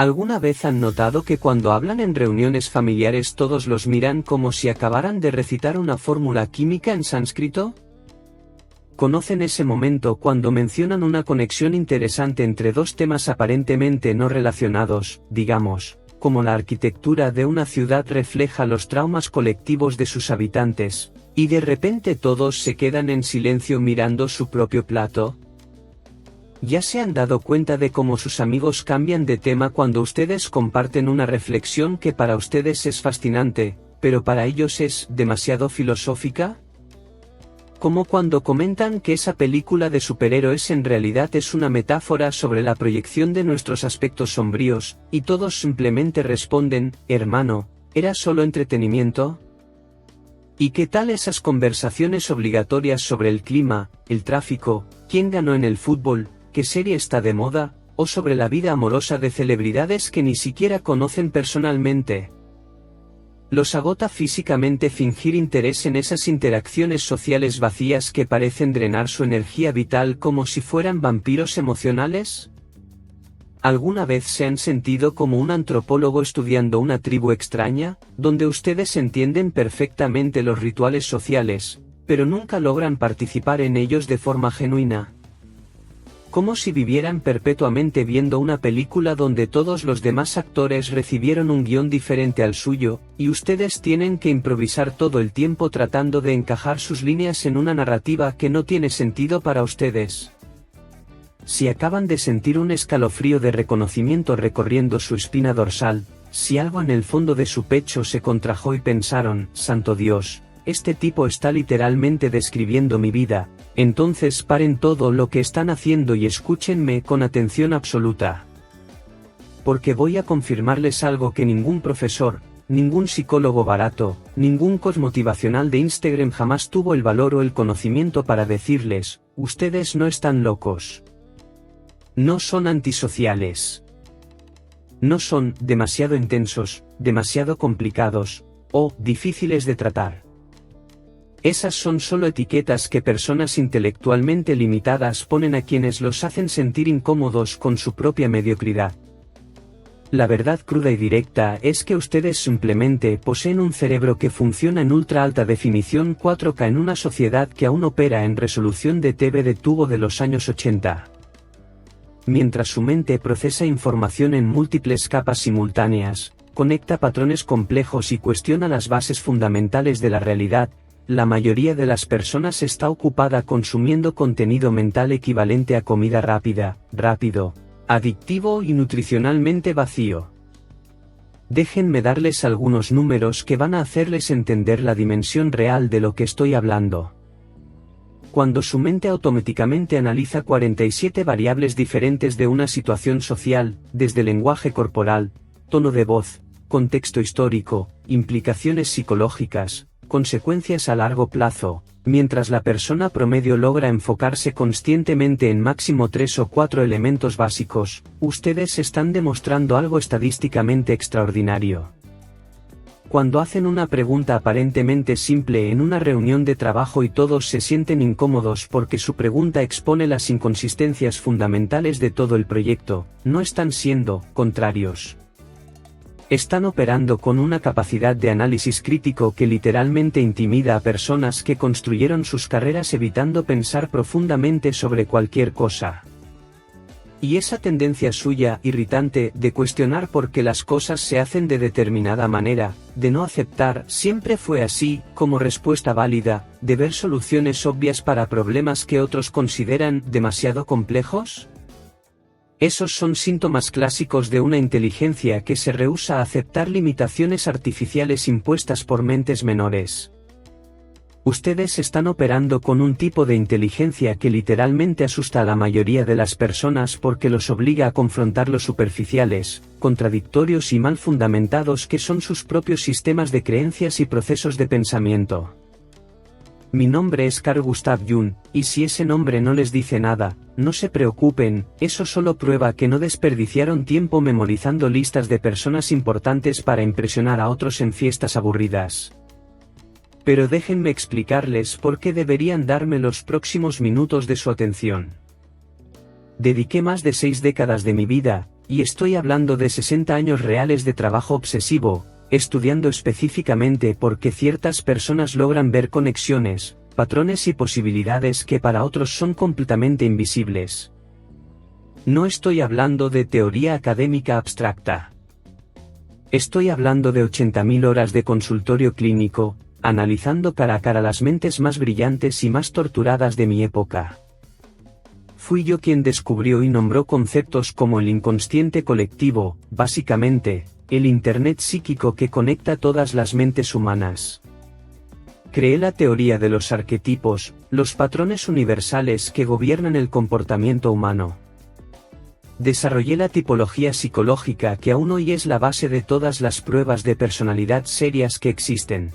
¿Alguna vez han notado que cuando hablan en reuniones familiares todos los miran como si acabaran de recitar una fórmula química en sánscrito? ¿Conocen ese momento cuando mencionan una conexión interesante entre dos temas aparentemente no relacionados, digamos, como la arquitectura de una ciudad refleja los traumas colectivos de sus habitantes, y de repente todos se quedan en silencio mirando su propio plato? ¿Ya se han dado cuenta de cómo sus amigos cambian de tema cuando ustedes comparten una reflexión que para ustedes es fascinante, pero para ellos es demasiado filosófica? Como cuando comentan que esa película de superhéroes en realidad es una metáfora sobre la proyección de nuestros aspectos sombríos, y todos simplemente responden, hermano, ¿era solo entretenimiento? ¿Y qué tal esas conversaciones obligatorias sobre el clima, el tráfico, quién ganó en el fútbol, qué serie está de moda, o sobre la vida amorosa de celebridades que ni siquiera conocen personalmente? Los agota físicamente fingir interés en esas interacciones sociales vacías que parecen drenar su energía vital como si fueran vampiros emocionales. ¿Alguna vez se han sentido como un antropólogo estudiando una tribu extraña, donde ustedes entienden perfectamente los rituales sociales, pero nunca logran participar en ellos de forma genuina? Como si vivieran perpetuamente viendo una película donde todos los demás actores recibieron un guión diferente al suyo, y ustedes tienen que improvisar todo el tiempo tratando de encajar sus líneas en una narrativa que no tiene sentido para ustedes. Si acaban de sentir un escalofrío de reconocimiento recorriendo su espina dorsal, si algo en el fondo de su pecho se contrajo y pensaron, ¡Santo Dios! Este tipo está literalmente describiendo mi vida, entonces paren todo lo que están haciendo y escúchenme con atención absoluta. Porque voy a confirmarles algo que ningún profesor, ningún psicólogo barato, ningún coach motivacional de Instagram jamás tuvo el valor o el conocimiento para decirles, ustedes no están locos. No son antisociales. No son demasiado intensos, demasiado complicados, o difíciles de tratar. Esas son solo etiquetas que personas intelectualmente limitadas ponen a quienes los hacen sentir incómodos con su propia mediocridad. La verdad cruda y directa es que ustedes simplemente poseen un cerebro que funciona en ultra alta definición 4K en una sociedad que aún opera en resolución de TV de tubo de los años 80. Mientras su mente procesa información en múltiples capas simultáneas, conecta patrones complejos y cuestiona las bases fundamentales de la realidad, la mayoría de las personas está ocupada consumiendo contenido mental equivalente a comida rápida, rápido, adictivo y nutricionalmente vacío. Déjenme darles algunos números que van a hacerles entender la dimensión real de lo que estoy hablando. Cuando su mente automáticamente analiza 47 variables diferentes de una situación social, desde lenguaje corporal, tono de voz, contexto histórico, implicaciones psicológicas, consecuencias a largo plazo, mientras la persona promedio logra enfocarse conscientemente en máximo 3 o 4 elementos básicos, ustedes están demostrando algo estadísticamente extraordinario. Cuando hacen una pregunta aparentemente simple en una reunión de trabajo y todos se sienten incómodos porque su pregunta expone las inconsistencias fundamentales de todo el proyecto, no están siendo contrarios. Están operando con una capacidad de análisis crítico que literalmente intimida a personas que construyeron sus carreras evitando pensar profundamente sobre cualquier cosa. Y esa tendencia suya, irritante, de cuestionar por qué las cosas se hacen de determinada manera, de no aceptar, siempre fue así, como respuesta válida, de ver soluciones obvias para problemas que otros consideran demasiado complejos. Esos son síntomas clásicos de una inteligencia que se rehúsa a aceptar limitaciones artificiales impuestas por mentes menores. Ustedes están operando con un tipo de inteligencia que literalmente asusta a la mayoría de las personas porque los obliga a confrontar los superficiales, contradictorios y mal fundamentados que son sus propios sistemas de creencias y procesos de pensamiento. Mi nombre es Carl Gustav Jung, y si ese nombre no les dice nada, no se preocupen, eso solo prueba que no desperdiciaron tiempo memorizando listas de personas importantes para impresionar a otros en fiestas aburridas. Pero déjenme explicarles por qué deberían darme los próximos minutos de su atención. Dediqué más de 6 décadas de mi vida, y estoy hablando de 60 años reales de trabajo obsesivo, estudiando específicamente por qué ciertas personas logran ver conexiones, patrones y posibilidades que para otros son completamente invisibles. No estoy hablando de teoría académica abstracta. Estoy hablando de 80.000 horas de consultorio clínico, analizando cara a cara las mentes más brillantes y más torturadas de mi época. Fui yo quien descubrió y nombró conceptos como el inconsciente colectivo, básicamente, el Internet psíquico que conecta todas las mentes humanas. Creé la teoría de los arquetipos, los patrones universales que gobiernan el comportamiento humano. Desarrollé la tipología psicológica que aún hoy es la base de todas las pruebas de personalidad serias que existen.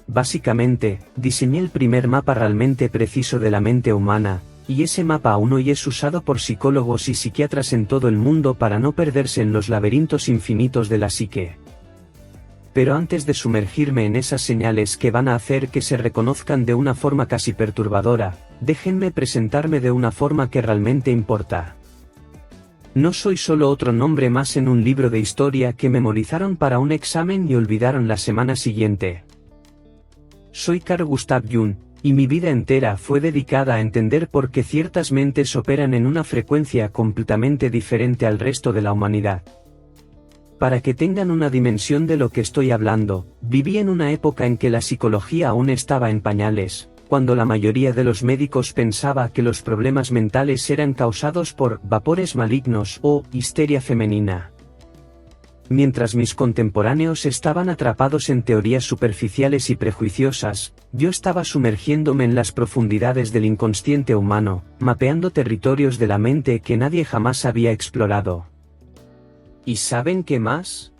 Básicamente, diseñé el primer mapa realmente preciso de la mente humana, y ese mapa aún hoy es usado por psicólogos y psiquiatras en todo el mundo para no perderse en los laberintos infinitos de la psique. Pero antes de sumergirme en esas señales que van a hacer que se reconozcan de una forma casi perturbadora, déjenme presentarme de una forma que realmente importa. No soy solo otro nombre más en un libro de historia que memorizaron para un examen y olvidaron la semana siguiente. Soy Carl Gustav Jung, y mi vida entera fue dedicada a entender por qué ciertas mentes operan en una frecuencia completamente diferente al resto de la humanidad. Para que tengan una dimensión de lo que estoy hablando, viví en una época en que la psicología aún estaba en pañales, cuando la mayoría de los médicos pensaba que los problemas mentales eran causados por vapores malignos o histeria femenina. Mientras mis contemporáneos estaban atrapados en teorías superficiales y prejuiciosas, yo estaba sumergiéndome en las profundidades del inconsciente humano, mapeando territorios de la mente que nadie jamás había explorado. ¿Y saben qué más?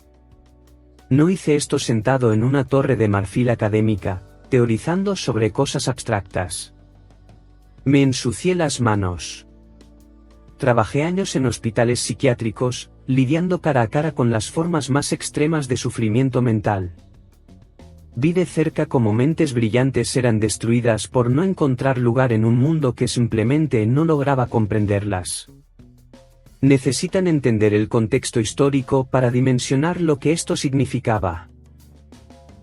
No hice esto sentado en una torre de marfil académica, teorizando sobre cosas abstractas. Me ensucié las manos. Trabajé años en hospitales psiquiátricos, lidiando cara a cara con las formas más extremas de sufrimiento mental. Vi de cerca cómo mentes brillantes eran destruidas por no encontrar lugar en un mundo que simplemente no lograba comprenderlas. Necesitan entender el contexto histórico para dimensionar lo que esto significaba.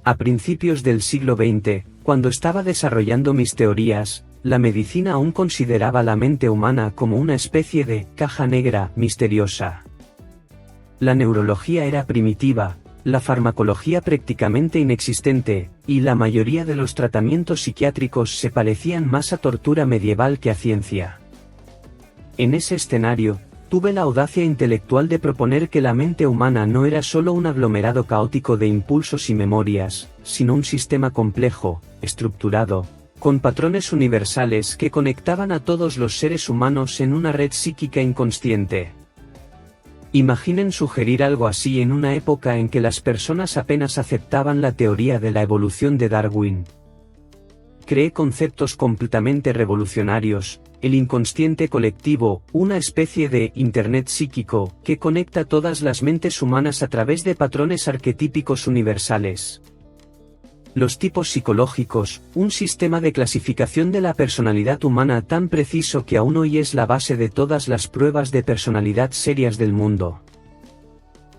A principios del siglo XX, cuando estaba desarrollando mis teorías, la medicina aún consideraba la mente humana como una especie de caja negra misteriosa. La neurología era primitiva, la farmacología prácticamente inexistente, y la mayoría de los tratamientos psiquiátricos se parecían más a tortura medieval que a ciencia. En ese escenario, tuve la audacia intelectual de proponer que la mente humana no era solo un aglomerado caótico de impulsos y memorias, sino un sistema complejo, estructurado, con patrones universales que conectaban a todos los seres humanos en una red psíquica inconsciente. Imaginen sugerir algo así en una época en que las personas apenas aceptaban la teoría de la evolución de Darwin. Creé conceptos completamente revolucionarios, el inconsciente colectivo, una especie de Internet psíquico que conecta todas las mentes humanas a través de patrones arquetípicos universales. Los tipos psicológicos, un sistema de clasificación de la personalidad humana tan preciso que aún hoy es la base de todas las pruebas de personalidad serias del mundo.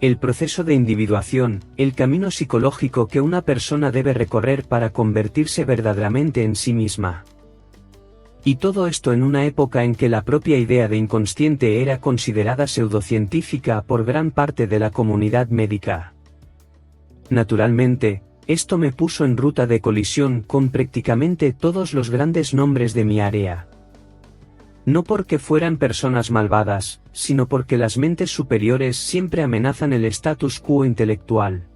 El proceso de individuación, el camino psicológico que una persona debe recorrer para convertirse verdaderamente en sí misma. Y todo esto en una época en que la propia idea de inconsciente era considerada pseudocientífica por gran parte de la comunidad médica. Naturalmente, esto me puso en ruta de colisión con prácticamente todos los grandes nombres de mi área. No porque fueran personas malvadas, sino porque las mentes superiores siempre amenazan el status quo intelectual.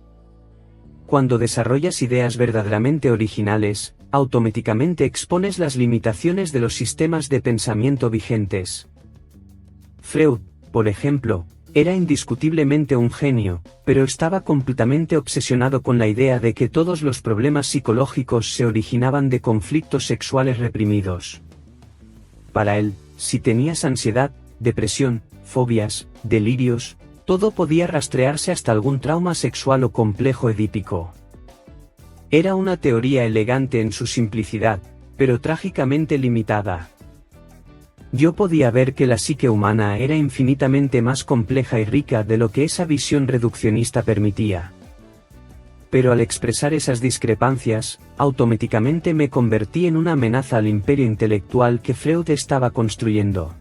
Cuando desarrollas ideas verdaderamente originales, automáticamente expones las limitaciones de los sistemas de pensamiento vigentes. Freud, por ejemplo, era indiscutiblemente un genio, pero estaba completamente obsesionado con la idea de que todos los problemas psicológicos se originaban de conflictos sexuales reprimidos. Para él, si tenías ansiedad, depresión, fobias, delirios, todo podía rastrearse hasta algún trauma sexual o complejo edípico. Era una teoría elegante en su simplicidad, pero trágicamente limitada. Yo podía ver que la psique humana era infinitamente más compleja y rica de lo que esa visión reduccionista permitía. Pero al expresar esas discrepancias, automáticamente me convertí en una amenaza al imperio intelectual que Freud estaba construyendo.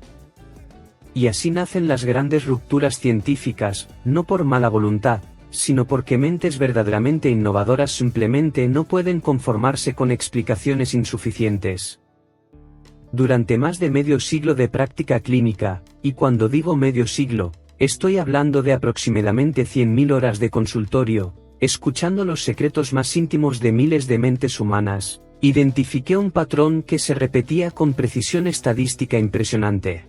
Y así nacen las grandes rupturas científicas, no por mala voluntad, sino porque mentes verdaderamente innovadoras simplemente no pueden conformarse con explicaciones insuficientes. Durante más de medio siglo de práctica clínica, y cuando digo medio siglo, estoy hablando de aproximadamente 100.000 horas de consultorio, escuchando los secretos más íntimos de miles de mentes humanas, identifiqué un patrón que se repetía con precisión estadística impresionante.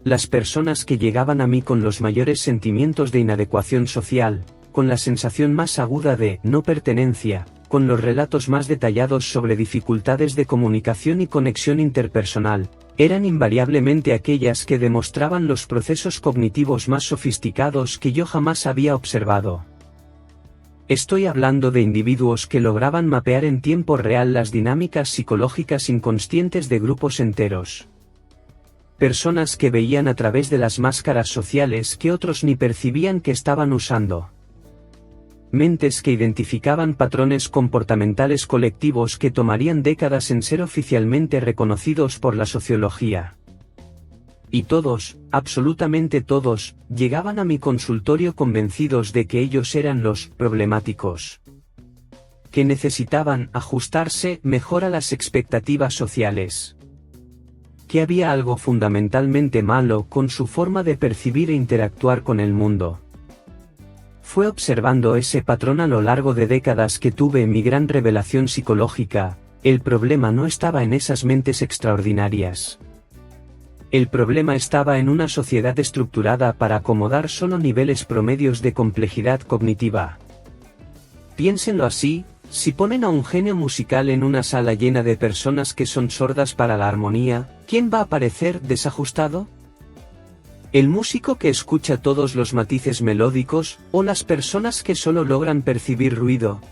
Las personas que llegaban a mí con los mayores sentimientos de inadecuación social, con la sensación más aguda de no pertenencia, con los relatos más detallados sobre dificultades de comunicación y conexión interpersonal, eran invariablemente aquellas que demostraban los procesos cognitivos más sofisticados que yo jamás había observado. Estoy hablando de individuos que lograban mapear en tiempo real las dinámicas psicológicas inconscientes de grupos enteros. Personas que veían a través de las máscaras sociales que otros ni percibían que estaban usando. Mentes que identificaban patrones comportamentales colectivos que tomarían décadas en ser oficialmente reconocidos por la sociología. Y todos, absolutamente todos, llegaban a mi consultorio convencidos de que ellos eran los problemáticos. Que necesitaban ajustarse mejor a las expectativas sociales. Que había algo fundamentalmente malo con su forma de percibir e interactuar con el mundo. Fue observando ese patrón a lo largo de décadas que tuve mi gran revelación psicológica. El problema no estaba en esas mentes extraordinarias. El problema estaba en una sociedad estructurada para acomodar solo niveles promedios de complejidad cognitiva. Piénsenlo así. Si ponen a un genio musical en una sala llena de personas que son sordas para la armonía, ¿quién va a parecer desajustado? ¿El músico que escucha todos los matices melódicos, o las personas que solo logran percibir ruido?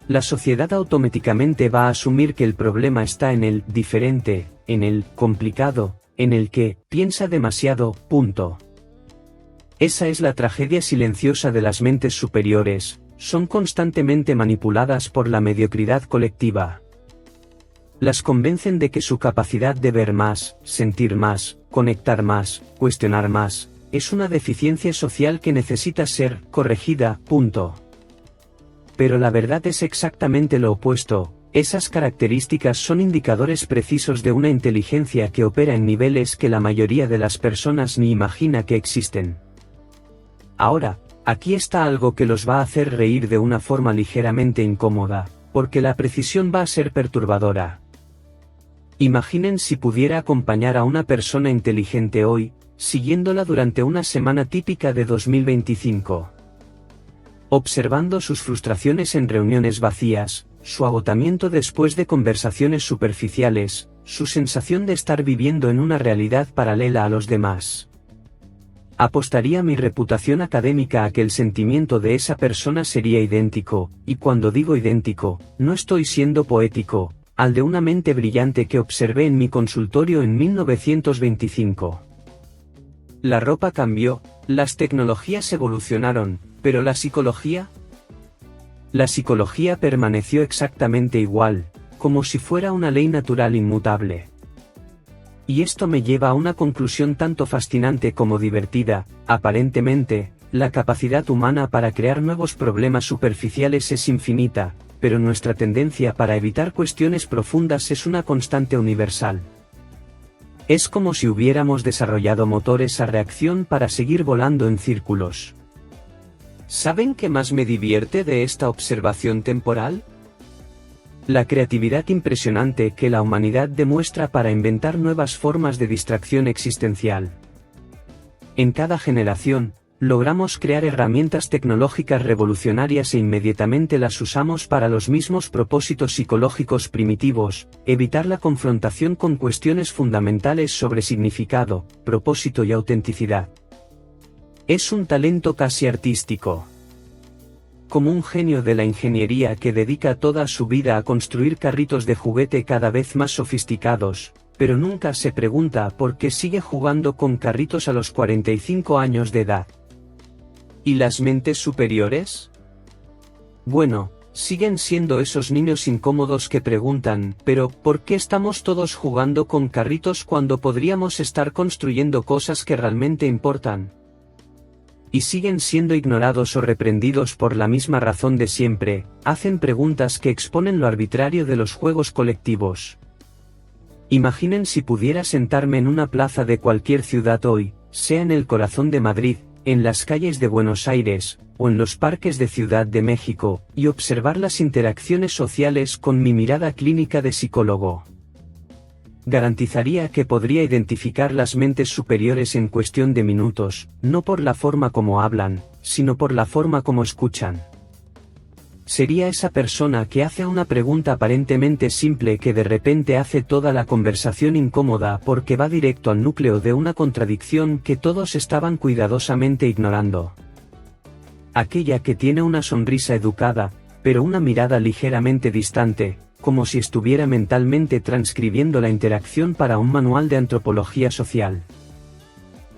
La sociedad automáticamente va a asumir que el problema está en el diferente, en el complicado, en el que piensa demasiado, punto. Esa es la tragedia silenciosa de las mentes superiores. Son constantemente manipuladas por la mediocridad colectiva. Las convencen de que su capacidad de ver más, sentir más, conectar más, cuestionar más, es una deficiencia social que necesita ser corregida, punto. Pero la verdad es exactamente lo opuesto. Esas características son indicadores precisos de una inteligencia que opera en niveles que la mayoría de las personas ni imagina que existen. Ahora, aquí está algo que los va a hacer reír de una forma ligeramente incómoda, porque la precisión va a ser perturbadora. Imaginen si pudiera acompañar a una persona inteligente hoy, siguiéndola durante una semana típica de 2025. Observando sus frustraciones en reuniones vacías, su agotamiento después de conversaciones superficiales, su sensación de estar viviendo en una realidad paralela a los demás. Apostaría mi reputación académica a que el sentimiento de esa persona sería idéntico, y cuando digo idéntico, no estoy siendo poético, al de una mente brillante que observé en mi consultorio en 1925. La ropa cambió, las tecnologías evolucionaron, pero la psicología... La psicología permaneció exactamente igual, como si fuera una ley natural inmutable. Y esto me lleva a una conclusión tanto fascinante como divertida. Aparentemente, la capacidad humana para crear nuevos problemas superficiales es infinita, pero nuestra tendencia para evitar cuestiones profundas es una constante universal. Es como si hubiéramos desarrollado motores a reacción para seguir volando en círculos. ¿Saben qué más me divierte de esta observación temporal? La creatividad impresionante que la humanidad demuestra para inventar nuevas formas de distracción existencial. En cada generación, logramos crear herramientas tecnológicas revolucionarias e inmediatamente las usamos para los mismos propósitos psicológicos primitivos: evitar la confrontación con cuestiones fundamentales sobre significado, propósito y autenticidad. Es un talento casi artístico. Como un genio de la ingeniería que dedica toda su vida a construir carritos de juguete cada vez más sofisticados, pero nunca se pregunta por qué sigue jugando con carritos a los 45 años de edad. ¿Y las mentes superiores? Bueno, siguen siendo esos niños incómodos que preguntan, pero ¿por qué estamos todos jugando con carritos cuando podríamos estar construyendo cosas que realmente importan? Y siguen siendo ignorados o reprendidos por la misma razón de siempre, hacen preguntas que exponen lo arbitrario de los juegos colectivos. Imaginen si pudiera sentarme en una plaza de cualquier ciudad hoy, sea en el corazón de Madrid, en las calles de Buenos Aires, o en los parques de Ciudad de México, y observar las interacciones sociales con mi mirada clínica de psicólogo. Garantizaría que podría identificar las mentes superiores en cuestión de minutos, no por la forma como hablan, sino por la forma como escuchan. Sería esa persona que hace una pregunta aparentemente simple que de repente hace toda la conversación incómoda porque va directo al núcleo de una contradicción que todos estaban cuidadosamente ignorando. Aquella que tiene una sonrisa educada, pero una mirada ligeramente distante, como si estuviera mentalmente transcribiendo la interacción para un manual de antropología social.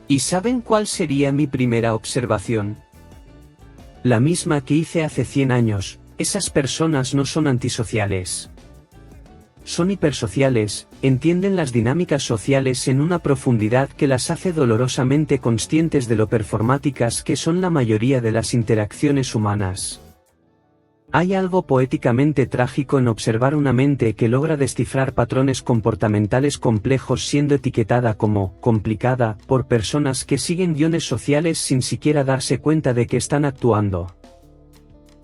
¿Y saben cuál sería mi primera observación? La misma que hice hace 100 años, esas personas no son antisociales. Son hipersociales, entienden las dinámicas sociales en una profundidad que las hace dolorosamente conscientes de lo performáticas que son la mayoría de las interacciones humanas. Hay algo poéticamente trágico en observar una mente que logra descifrar patrones comportamentales complejos siendo etiquetada como complicada por personas que siguen guiones sociales sin siquiera darse cuenta de que están actuando.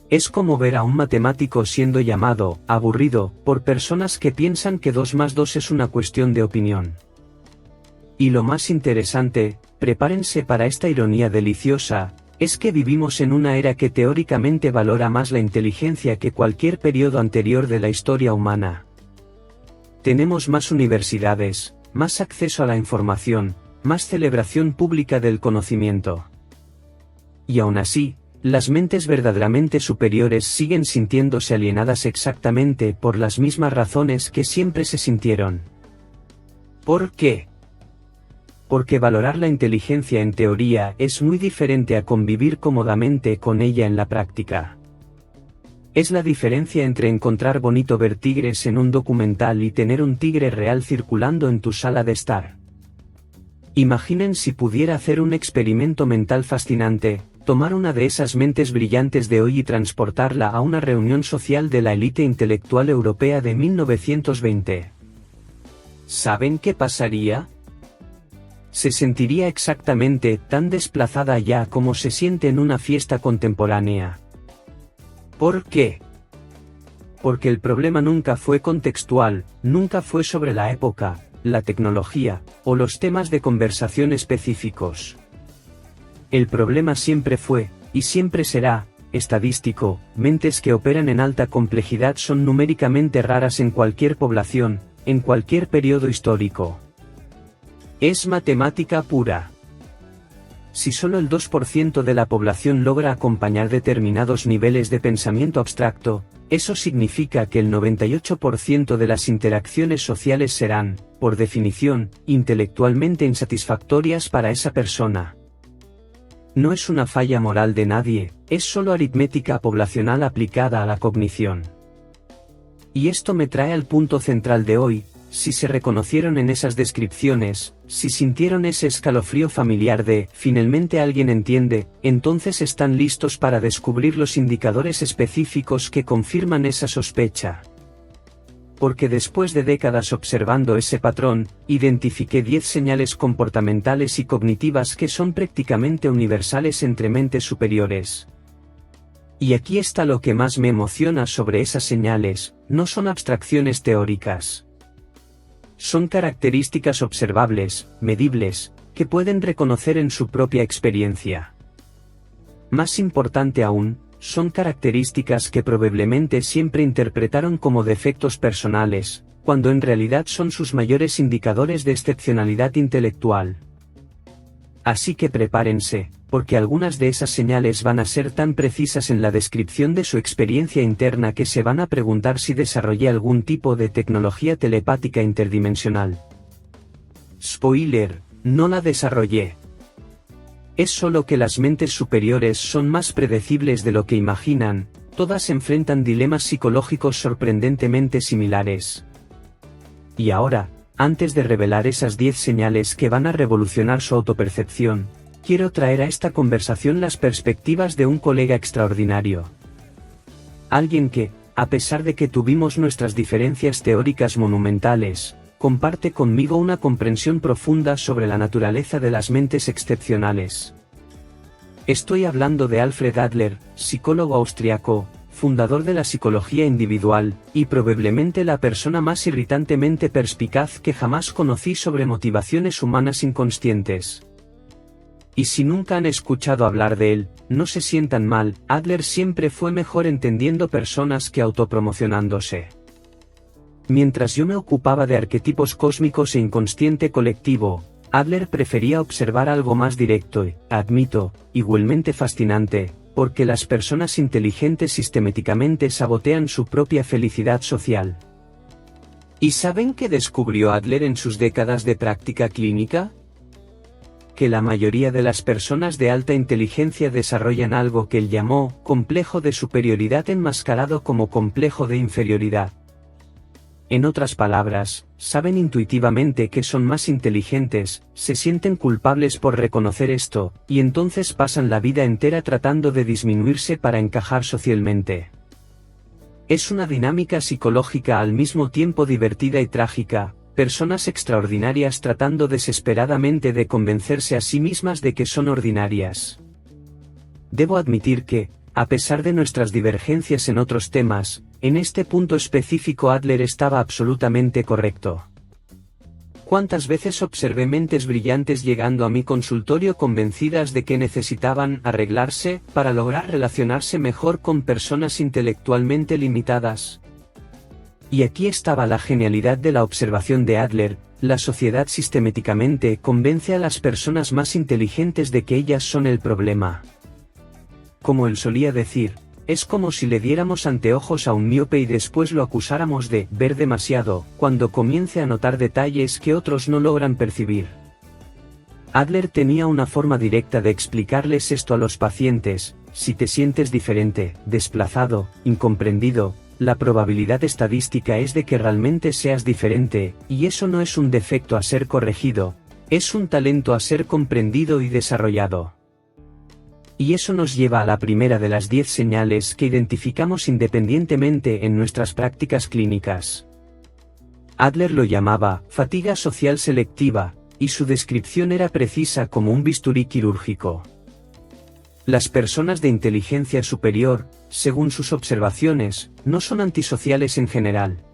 Es como ver a un matemático siendo llamado aburrido por personas que piensan que 2 más 2 es una cuestión de opinión. Y lo más interesante, prepárense para esta ironía deliciosa, es que vivimos en una era que teóricamente valora más la inteligencia que cualquier periodo anterior de la historia humana. Tenemos más universidades, más acceso a la información, más celebración pública del conocimiento. Y aún así, las mentes verdaderamente superiores siguen sintiéndose alienadas exactamente por las mismas razones que siempre se sintieron. ¿Por qué? Porque valorar la inteligencia en teoría es muy diferente a convivir cómodamente con ella en la práctica. Es la diferencia entre encontrar bonito ver tigres en un documental y tener un tigre real circulando en tu sala de estar. Imaginen si pudiera hacer un experimento mental fascinante, tomar una de esas mentes brillantes de hoy y transportarla a una reunión social de la élite intelectual europea de 1920. ¿Saben qué pasaría? Se sentiría exactamente tan desplazada ya como se siente en una fiesta contemporánea. ¿Por qué? Porque el problema nunca fue contextual, nunca fue sobre la época, la tecnología, o los temas de conversación específicos. El problema siempre fue, y siempre será, estadístico. Mentes que operan en alta complejidad son numéricamente raras en cualquier población, en cualquier periodo histórico. Es matemática pura. Si solo el 2% de la población logra acompañar determinados niveles de pensamiento abstracto, eso significa que el 98% de las interacciones sociales serán, por definición, intelectualmente insatisfactorias para esa persona. No es una falla moral de nadie, es solo aritmética poblacional aplicada a la cognición. Y esto me trae al punto central de hoy. Si se reconocieron en esas descripciones, si sintieron ese escalofrío familiar de, finalmente alguien entiende, entonces están listos para descubrir los indicadores específicos que confirman esa sospecha. Porque después de décadas observando ese patrón, identifiqué 10 señales comportamentales y cognitivas que son prácticamente universales entre mentes superiores. Y aquí está lo que más me emociona sobre esas señales, no son abstracciones teóricas. Son características observables, medibles, que pueden reconocer en su propia experiencia. Más importante aún, son características que probablemente siempre interpretaron como defectos personales, cuando en realidad son sus mayores indicadores de excepcionalidad intelectual. Así que prepárense, porque algunas de esas señales van a ser tan precisas en la descripción de su experiencia interna que se van a preguntar si desarrollé algún tipo de tecnología telepática interdimensional. spoiler, no la desarrollé. Es solo que las mentes superiores son más predecibles de lo que imaginan, todas enfrentan dilemas psicológicos sorprendentemente similares. Y ahora, antes de revelar esas 10 señales que van a revolucionar su autopercepción, quiero traer a esta conversación las perspectivas de un colega extraordinario. Alguien que, a pesar de que tuvimos nuestras diferencias teóricas monumentales, comparte conmigo una comprensión profunda sobre la naturaleza de las mentes excepcionales. Estoy hablando de Alfred Adler, psicólogo austriaco, fundador de la psicología individual, y probablemente la persona más irritantemente perspicaz que jamás conocí sobre motivaciones humanas inconscientes. Y si nunca han escuchado hablar de él, no se sientan mal, Adler siempre fue mejor entendiendo personas que autopromocionándose. Mientras yo me ocupaba de arquetipos cósmicos e inconsciente colectivo, Adler prefería observar algo más directo y, admito, igualmente fascinante, porque las personas inteligentes sistemáticamente sabotean su propia felicidad social. ¿Y saben qué descubrió Adler en sus décadas de práctica clínica? Que la mayoría de las personas de alta inteligencia desarrollan algo que él llamó complejo de superioridad enmascarado como complejo de inferioridad. En otras palabras, saben intuitivamente que son más inteligentes, se sienten culpables por reconocer esto, y entonces pasan la vida entera tratando de disminuirse para encajar socialmente. Es una dinámica psicológica al mismo tiempo divertida y trágica, personas extraordinarias tratando desesperadamente de convencerse a sí mismas de que son ordinarias. Debo admitir que, a pesar de nuestras divergencias en otros temas, en este punto específico Adler estaba absolutamente correcto. ¿Cuántas veces observé mentes brillantes llegando a mi consultorio convencidas de que necesitaban arreglarse para lograr relacionarse mejor con personas intelectualmente limitadas? Y aquí estaba la genialidad de la observación de Adler: la sociedad sistemáticamente convence a las personas más inteligentes de que ellas son el problema. Como él solía decir, es como si le diéramos anteojos a un miope y después lo acusáramos de ver demasiado, cuando comience a notar detalles que otros no logran percibir. Adler tenía una forma directa de explicarles esto a los pacientes: si te sientes diferente, desplazado, incomprendido, la probabilidad estadística es de que realmente seas diferente, y eso no es un defecto a ser corregido, es un talento a ser comprendido y desarrollado. Y eso nos lleva a la primera de las 10 señales que identificamos independientemente en nuestras prácticas clínicas. Adler lo llamaba fatiga social selectiva, y su descripción era precisa como un bisturí quirúrgico. Las personas de inteligencia superior, según sus observaciones, no son antisociales en general.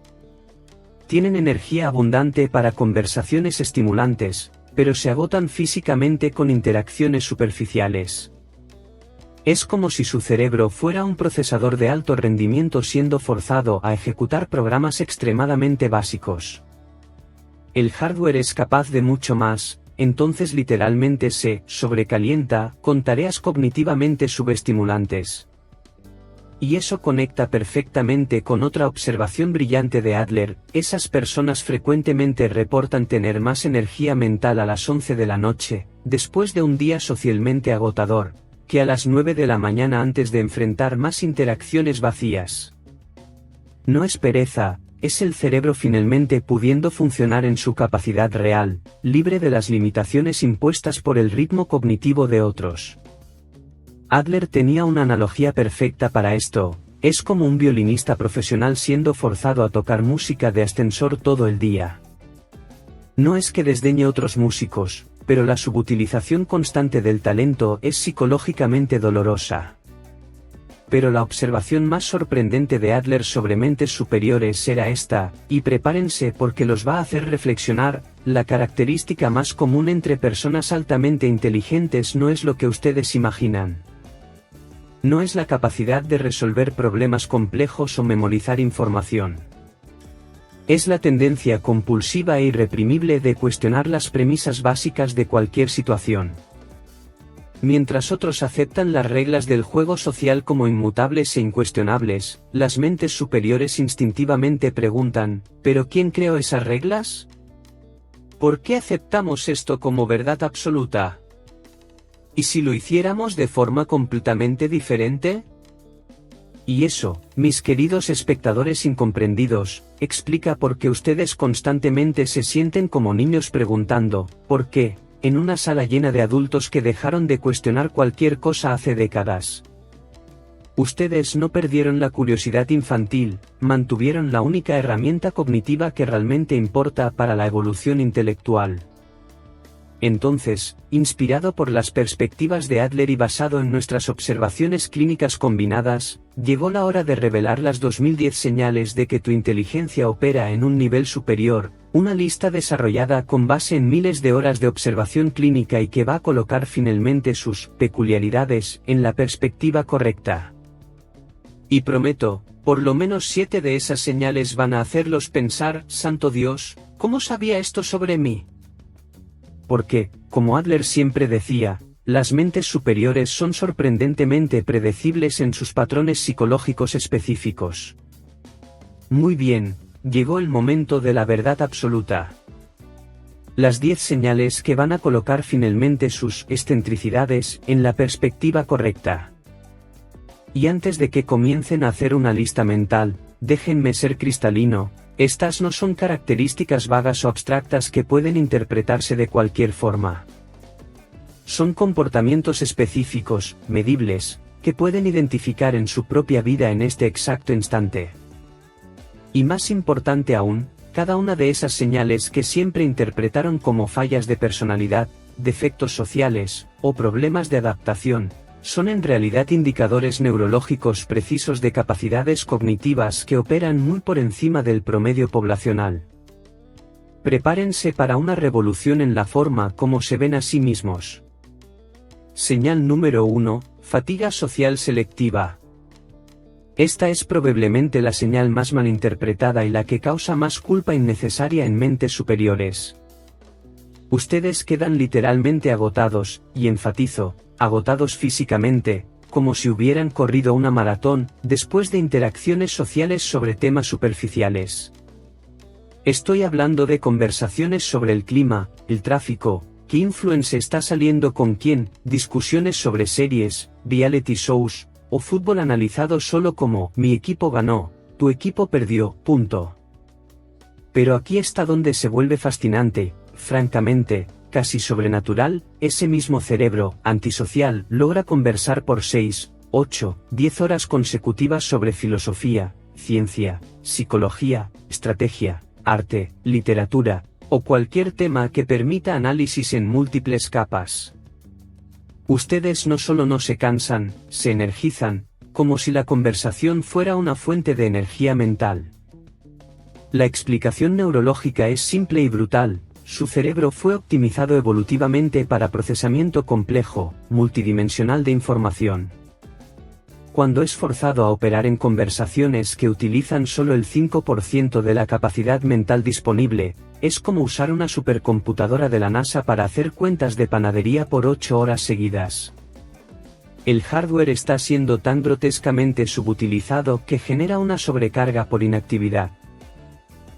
Tienen energía abundante para conversaciones estimulantes, pero se agotan físicamente con interacciones superficiales. Es como si su cerebro fuera un procesador de alto rendimiento siendo forzado a ejecutar programas extremadamente básicos. El hardware es capaz de mucho más, entonces literalmente se sobrecalienta con tareas cognitivamente subestimulantes. Y eso conecta perfectamente con otra observación brillante de Adler: esas personas frecuentemente reportan tener más energía mental a las 11 de la noche, después de un día socialmente agotador, que a las 9 de la mañana antes de enfrentar más interacciones vacías. No es pereza, es el cerebro finalmente pudiendo funcionar en su capacidad real, libre de las limitaciones impuestas por el ritmo cognitivo de otros. Adler tenía una analogía perfecta para esto: es como un violinista profesional siendo forzado a tocar música de ascensor todo el día. No es que desdeñe otros músicos, pero la subutilización constante del talento es psicológicamente dolorosa. Pero la observación más sorprendente de Adler sobre mentes superiores era esta, y prepárense porque los va a hacer reflexionar: la característica más común entre personas altamente inteligentes no es lo que ustedes imaginan. No es la capacidad de resolver problemas complejos o memorizar información. Es la tendencia compulsiva e irreprimible de cuestionar las premisas básicas de cualquier situación. Mientras otros aceptan las reglas del juego social como inmutables e incuestionables, las mentes superiores instintivamente preguntan: ¿pero quién creó esas reglas? ¿Por qué aceptamos esto como verdad absoluta? ¿Y si lo hiciéramos de forma completamente diferente? Y eso, mis queridos espectadores incomprendidos, explica por qué ustedes constantemente se sienten como niños preguntando, ¿por qué?, en una sala llena de adultos que dejaron de cuestionar cualquier cosa hace décadas. Ustedes no perdieron la curiosidad infantil, mantuvieron la única herramienta cognitiva que realmente importa para la evolución intelectual. Entonces, inspirado por las perspectivas de Adler y basado en nuestras observaciones clínicas combinadas, llegó la hora de revelar las 2010 señales de que tu inteligencia opera en un nivel superior, una lista desarrollada con base en miles de horas de observación clínica y que va a colocar finalmente sus peculiaridades en la perspectiva correcta. Y prometo, por lo menos 7 de esas señales van a hacerlos pensar, ¡santo Dios!, ¿cómo sabía esto sobre mí? Porque, como Adler siempre decía, las mentes superiores son sorprendentemente predecibles en sus patrones psicológicos específicos. Muy bien, llegó el momento de la verdad absoluta. Las 10 señales que van a colocar finalmente sus excentricidades en la perspectiva correcta. Y antes de que comiencen a hacer una lista mental, déjenme ser cristalino. Estas no son características vagas o abstractas que pueden interpretarse de cualquier forma. Son comportamientos específicos, medibles, que pueden identificar en su propia vida en este exacto instante. Y más importante aún, cada una de esas señales que siempre interpretaron como fallas de personalidad, defectos sociales, o problemas de adaptación, son en realidad indicadores neurológicos precisos de capacidades cognitivas que operan muy por encima del promedio poblacional. Prepárense para una revolución en la forma como se ven a sí mismos. Señal número 1, fatiga social selectiva. Esta es probablemente la señal más malinterpretada y la que causa más culpa innecesaria en mentes superiores. Ustedes quedan literalmente agotados, y enfatizo, agotados físicamente, como si hubieran corrido una maratón, después de interacciones sociales sobre temas superficiales. Estoy hablando de conversaciones sobre el clima, el tráfico, qué influencer está saliendo con quién, discusiones sobre series, reality shows, o fútbol analizado solo como, mi equipo ganó, tu equipo perdió, punto. Pero aquí está donde se vuelve fascinante, francamente, casi sobrenatural, ese mismo cerebro, antisocial, logra conversar por 6, 8, 10 horas consecutivas sobre filosofía, ciencia, psicología, estrategia, arte, literatura, o cualquier tema que permita análisis en múltiples capas. Ustedes no solo no se cansan, se energizan, como si la conversación fuera una fuente de energía mental. La explicación neurológica es simple y brutal. Su cerebro fue optimizado evolutivamente para procesamiento complejo, multidimensional de información. Cuando es forzado a operar en conversaciones que utilizan solo el 5% de la capacidad mental disponible, es como usar una supercomputadora de la NASA para hacer cuentas de panadería por 8 horas seguidas. El hardware está siendo tan grotescamente subutilizado que genera una sobrecarga por inactividad.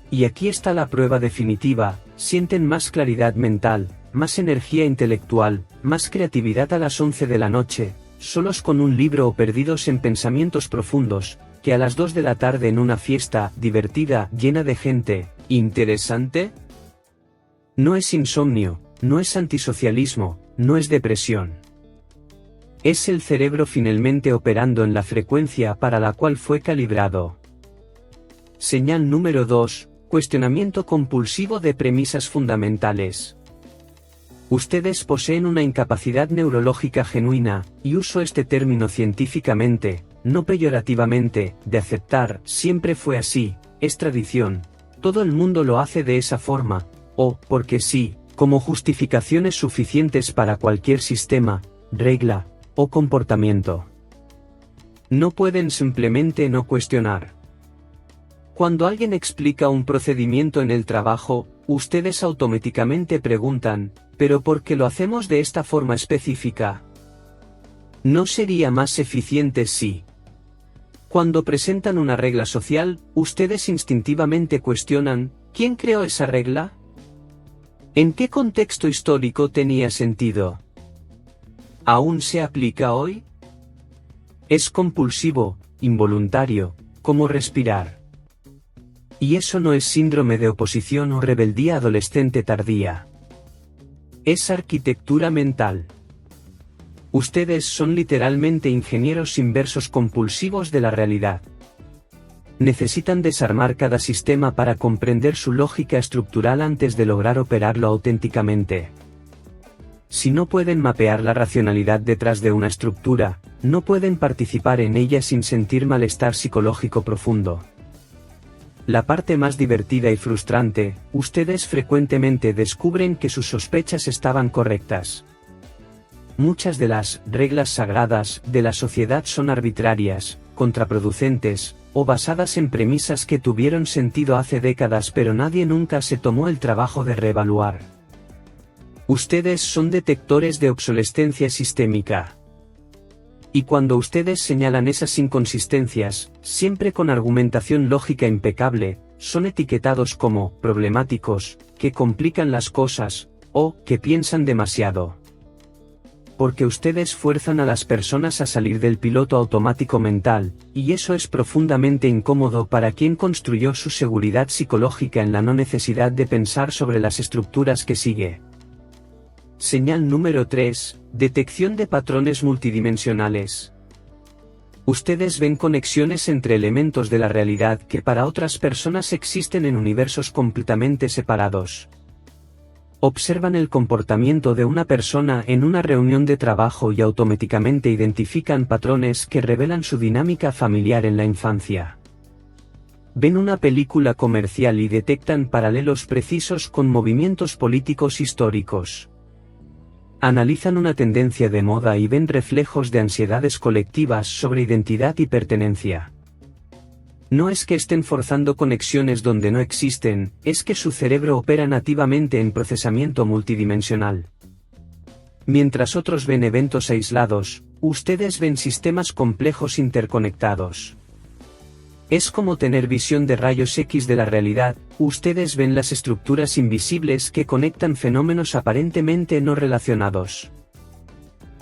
Y aquí está la prueba definitiva: sienten más claridad mental, más energía intelectual, más creatividad a las 11 de la noche, solos con un libro o perdidos en pensamientos profundos, que a las 2 de la tarde en una fiesta divertida, llena de gente. ¿Interesante? No es insomnio, no es antisocialismo, no es depresión. Es el cerebro finalmente operando en la frecuencia para la cual fue calibrado. Señal número 2. Cuestionamiento compulsivo de premisas fundamentales. Ustedes poseen una incapacidad neurológica genuina, y uso este término científicamente, no peyorativamente, de aceptar, siempre fue así, es tradición, todo el mundo lo hace de esa forma, o, porque sí, como justificaciones suficientes para cualquier sistema, regla, o comportamiento. No pueden simplemente no cuestionar. Cuando alguien explica un procedimiento en el trabajo, ustedes automáticamente preguntan, ¿pero por qué lo hacemos de esta forma específica? ¿No sería más eficiente si? Cuando presentan una regla social, ustedes instintivamente cuestionan, ¿quién creó esa regla? ¿En qué contexto histórico tenía sentido? ¿Aún se aplica hoy? Es compulsivo, involuntario, como respirar. Y eso no es síndrome de oposición o rebeldía adolescente tardía. Es arquitectura mental. Ustedes son literalmente ingenieros inversos compulsivos de la realidad. Necesitan desarmar cada sistema para comprender su lógica estructural antes de lograr operarlo auténticamente. Si no pueden mapear la racionalidad detrás de una estructura, no pueden participar en ella sin sentir malestar psicológico profundo. La parte más divertida y frustrante, ustedes frecuentemente descubren que sus sospechas estaban correctas. Muchas de las reglas sagradas de la sociedad son arbitrarias, contraproducentes, o basadas en premisas que tuvieron sentido hace décadas pero nadie nunca se tomó el trabajo de reevaluar. Ustedes son detectores de obsolescencia sistémica. Y cuando ustedes señalan esas inconsistencias, siempre con argumentación lógica impecable, son etiquetados como problemáticos, que complican las cosas, o que piensan demasiado. Porque ustedes fuerzan a las personas a salir del piloto automático mental, y eso es profundamente incómodo para quien construyó su seguridad psicológica en la no necesidad de pensar sobre las estructuras que sigue. Señal número 3, detección de patrones multidimensionales. Ustedes ven conexiones entre elementos de la realidad que para otras personas existen en universos completamente separados. Observan el comportamiento de una persona en una reunión de trabajo y automáticamente identifican patrones que revelan su dinámica familiar en la infancia. Ven una película comercial y detectan paralelos precisos con movimientos políticos históricos. Analizan una tendencia de moda y ven reflejos de ansiedades colectivas sobre identidad y pertenencia. No es que estén forzando conexiones donde no existen, es que su cerebro opera nativamente en procesamiento multidimensional. Mientras otros ven eventos aislados, ustedes ven sistemas complejos interconectados. Es como tener visión de rayos X de la realidad, ustedes ven las estructuras invisibles que conectan fenómenos aparentemente no relacionados.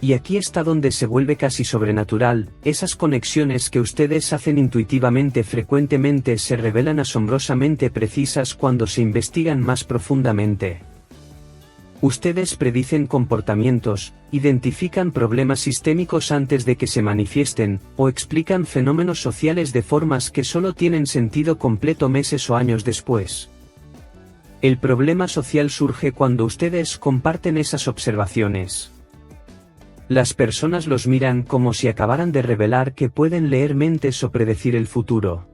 Y aquí está donde se vuelve casi sobrenatural, esas conexiones que ustedes hacen intuitivamente frecuentemente se revelan asombrosamente precisas cuando se investigan más profundamente. Ustedes predicen comportamientos, identifican problemas sistémicos antes de que se manifiesten, o explican fenómenos sociales de formas que solo tienen sentido completo meses o años después. El problema social surge cuando ustedes comparten esas observaciones. Las personas los miran como si acabaran de revelar que pueden leer mentes o predecir el futuro.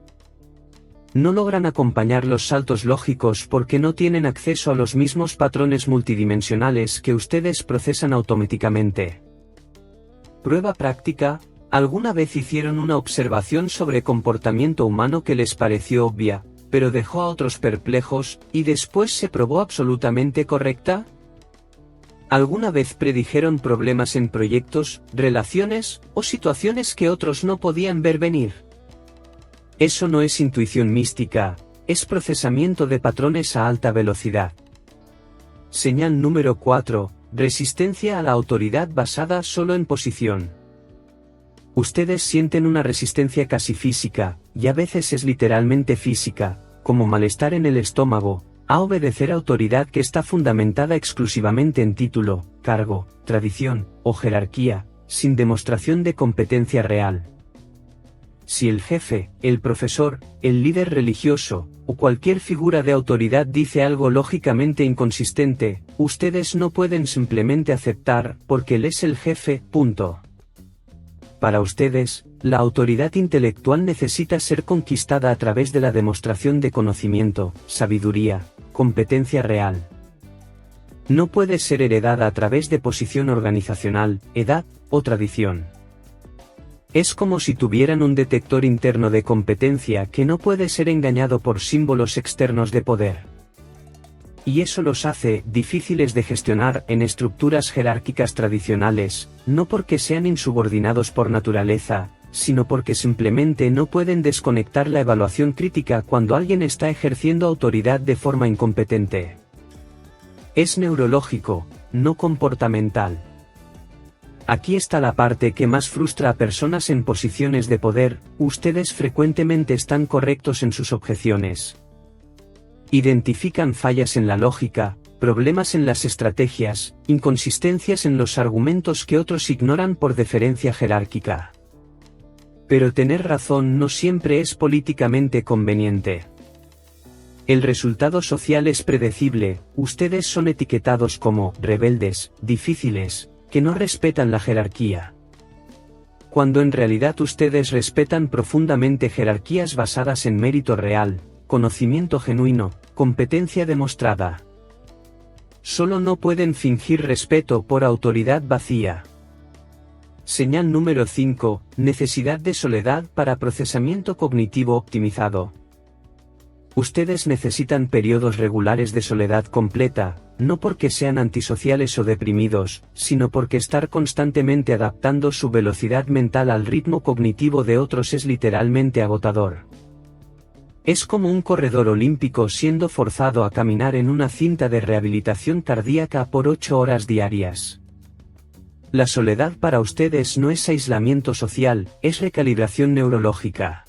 No logran acompañar los saltos lógicos porque no tienen acceso a los mismos patrones multidimensionales que ustedes procesan automáticamente. Prueba práctica: ¿alguna vez hicieron una observación sobre comportamiento humano que les pareció obvia, pero dejó a otros perplejos, y después se probó absolutamente correcta? ¿Alguna vez predijeron problemas en proyectos, relaciones, o situaciones que otros no podían ver venir? Eso no es intuición mística, es procesamiento de patrones a alta velocidad. Señal número 4, resistencia a la autoridad basada solo en posición. Ustedes sienten una resistencia casi física, y a veces es literalmente física, como malestar en el estómago, a obedecer a autoridad que está fundamentada exclusivamente en título, cargo, tradición, o jerarquía, sin demostración de competencia real. Si el jefe, el profesor, el líder religioso, o cualquier figura de autoridad dice algo lógicamente inconsistente, ustedes no pueden simplemente aceptar, porque él es el jefe, punto. Para ustedes, la autoridad intelectual necesita ser conquistada a través de la demostración de conocimiento, sabiduría, competencia real. No puede ser heredada a través de posición organizacional, edad, o tradición. Es como si tuvieran un detector interno de competencia que no puede ser engañado por símbolos externos de poder. Y eso los hace difíciles de gestionar en estructuras jerárquicas tradicionales, no porque sean insubordinados por naturaleza, sino porque simplemente no pueden desconectar la evaluación crítica cuando alguien está ejerciendo autoridad de forma incompetente. Es neurológico, no comportamental. Aquí está la parte que más frustra a personas en posiciones de poder: ustedes frecuentemente están correctos en sus objeciones. Identifican fallas en la lógica, problemas en las estrategias, inconsistencias en los argumentos que otros ignoran por deferencia jerárquica. Pero tener razón no siempre es políticamente conveniente. El resultado social es predecible: ustedes son etiquetados como rebeldes, difíciles, que no respetan la jerarquía. Cuando en realidad ustedes respetan profundamente jerarquías basadas en mérito real, conocimiento genuino, competencia demostrada. Solo no pueden fingir respeto por autoridad vacía. Señal número 5, necesidad de soledad para procesamiento cognitivo optimizado. Ustedes necesitan periodos regulares de soledad completa, no porque sean antisociales o deprimidos, sino porque estar constantemente adaptando su velocidad mental al ritmo cognitivo de otros es literalmente agotador. Es como un corredor olímpico siendo forzado a caminar en una cinta de rehabilitación cardíaca por 8 horas diarias. La soledad para ustedes no es aislamiento social, es recalibración neurológica.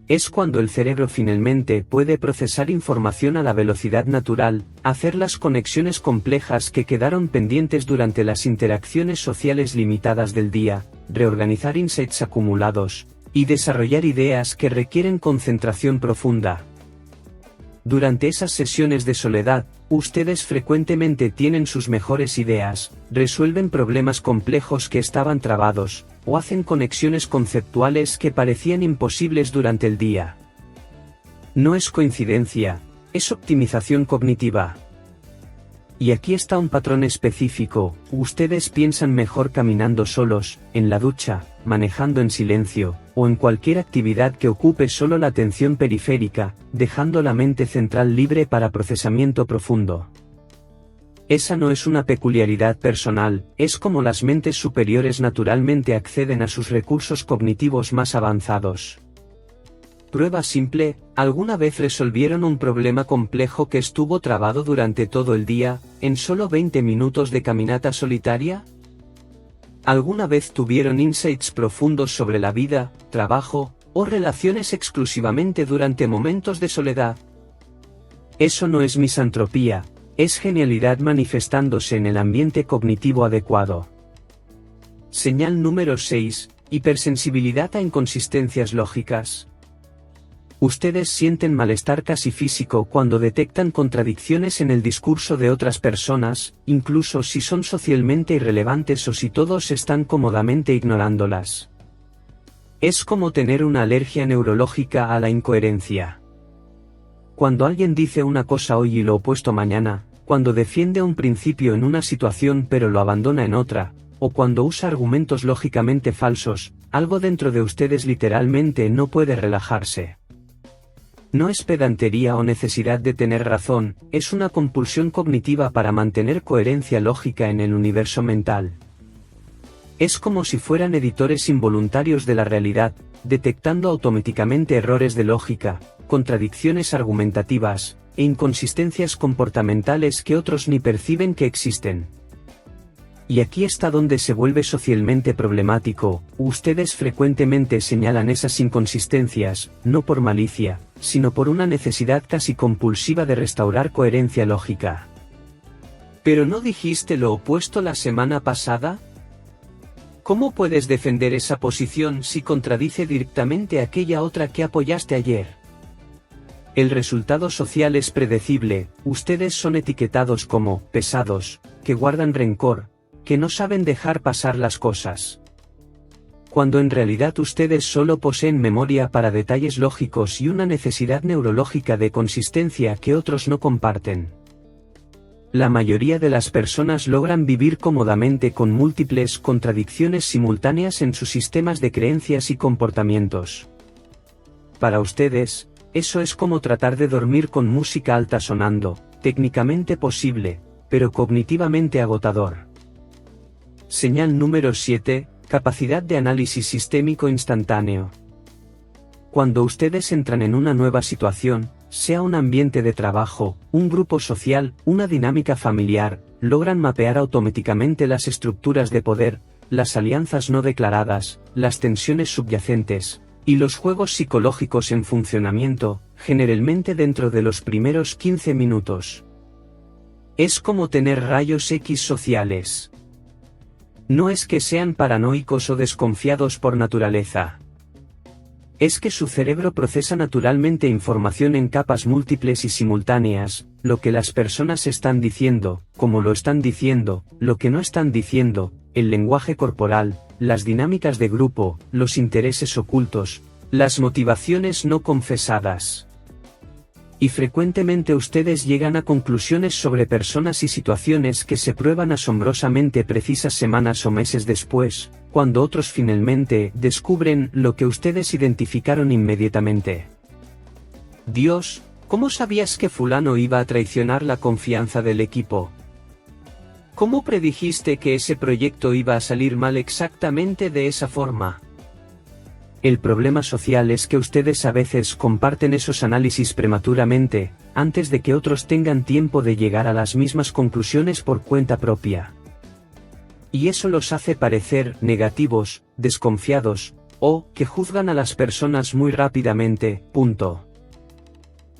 Es cuando el cerebro finalmente puede procesar información a la velocidad natural, hacer las conexiones complejas que quedaron pendientes durante las interacciones sociales limitadas del día, reorganizar insights acumulados, y desarrollar ideas que requieren concentración profunda. Durante esas sesiones de soledad, ustedes frecuentemente tienen sus mejores ideas, resuelven problemas complejos que estaban trabados, o hacen conexiones conceptuales que parecían imposibles durante el día. No es coincidencia, es optimización cognitiva. Y aquí está un patrón específico: ustedes piensan mejor caminando solos, en la ducha, manejando en silencio, o en cualquier actividad que ocupe solo la atención periférica, dejando la mente central libre para procesamiento profundo. Esa no es una peculiaridad personal, es como las mentes superiores naturalmente acceden a sus recursos cognitivos más avanzados. Prueba simple: ¿alguna vez resolvieron un problema complejo que estuvo trabado durante todo el día, en solo 20 minutos de caminata solitaria? ¿Alguna vez tuvieron insights profundos sobre la vida, trabajo, o relaciones exclusivamente durante momentos de soledad? Eso no es misantropía, es genialidad manifestándose en el ambiente cognitivo adecuado. Señal número 6, hipersensibilidad a inconsistencias lógicas. Ustedes sienten malestar casi físico cuando detectan contradicciones en el discurso de otras personas, incluso si son socialmente irrelevantes o si todos están cómodamente ignorándolas. Es como tener una alergia neurológica a la incoherencia. Cuando alguien dice una cosa hoy y lo opuesto mañana, cuando defiende un principio en una situación pero lo abandona en otra, o cuando usa argumentos lógicamente falsos, algo dentro de ustedes literalmente no puede relajarse. No es pedantería o necesidad de tener razón, es una compulsión cognitiva para mantener coherencia lógica en el universo mental. Es como si fueran editores involuntarios de la realidad, detectando automáticamente errores de lógica, contradicciones argumentativas, e inconsistencias comportamentales que otros ni perciben que existen. Y aquí está donde se vuelve socialmente problemático: ustedes frecuentemente señalan esas inconsistencias, no por malicia, sino por una necesidad casi compulsiva de restaurar coherencia lógica. ¿Pero no dijiste lo opuesto la semana pasada? ¿Cómo puedes defender esa posición si contradice directamente aquella otra que apoyaste ayer? El resultado social es predecible: ustedes son etiquetados como pesados, que guardan rencor, que no saben dejar pasar las cosas. Cuando en realidad ustedes solo poseen memoria para detalles lógicos y una necesidad neurológica de consistencia que otros no comparten. La mayoría de las personas logran vivir cómodamente con múltiples contradicciones simultáneas en sus sistemas de creencias y comportamientos. Para ustedes, eso es como tratar de dormir con música alta sonando, técnicamente posible, pero cognitivamente agotador. Señal número 7, capacidad de análisis sistémico instantáneo. Cuando ustedes entran en una nueva situación, sea un ambiente de trabajo, un grupo social, una dinámica familiar, logran mapear automáticamente las estructuras de poder, las alianzas no declaradas, las tensiones subyacentes, y los juegos psicológicos en funcionamiento, generalmente dentro de los primeros 15 minutos. Es como tener rayos X sociales. No es que sean paranoicos o desconfiados por naturaleza. Es que su cerebro procesa naturalmente información en capas múltiples y simultáneas, lo que las personas están diciendo, cómo lo están diciendo, lo que no están diciendo, el lenguaje corporal, las dinámicas de grupo, los intereses ocultos, las motivaciones no confesadas. Y frecuentemente ustedes llegan a conclusiones sobre personas y situaciones que se prueban asombrosamente precisas semanas o meses después, cuando otros finalmente descubren lo que ustedes identificaron inmediatamente. Dios, ¿cómo sabías que fulano iba a traicionar la confianza del equipo? ¿Cómo predijiste que ese proyecto iba a salir mal exactamente de esa forma? El problema social es que ustedes a veces comparten esos análisis prematuramente, antes de que otros tengan tiempo de llegar a las mismas conclusiones por cuenta propia. Y eso los hace parecer negativos, desconfiados, o que juzgan a las personas muy rápidamente, punto.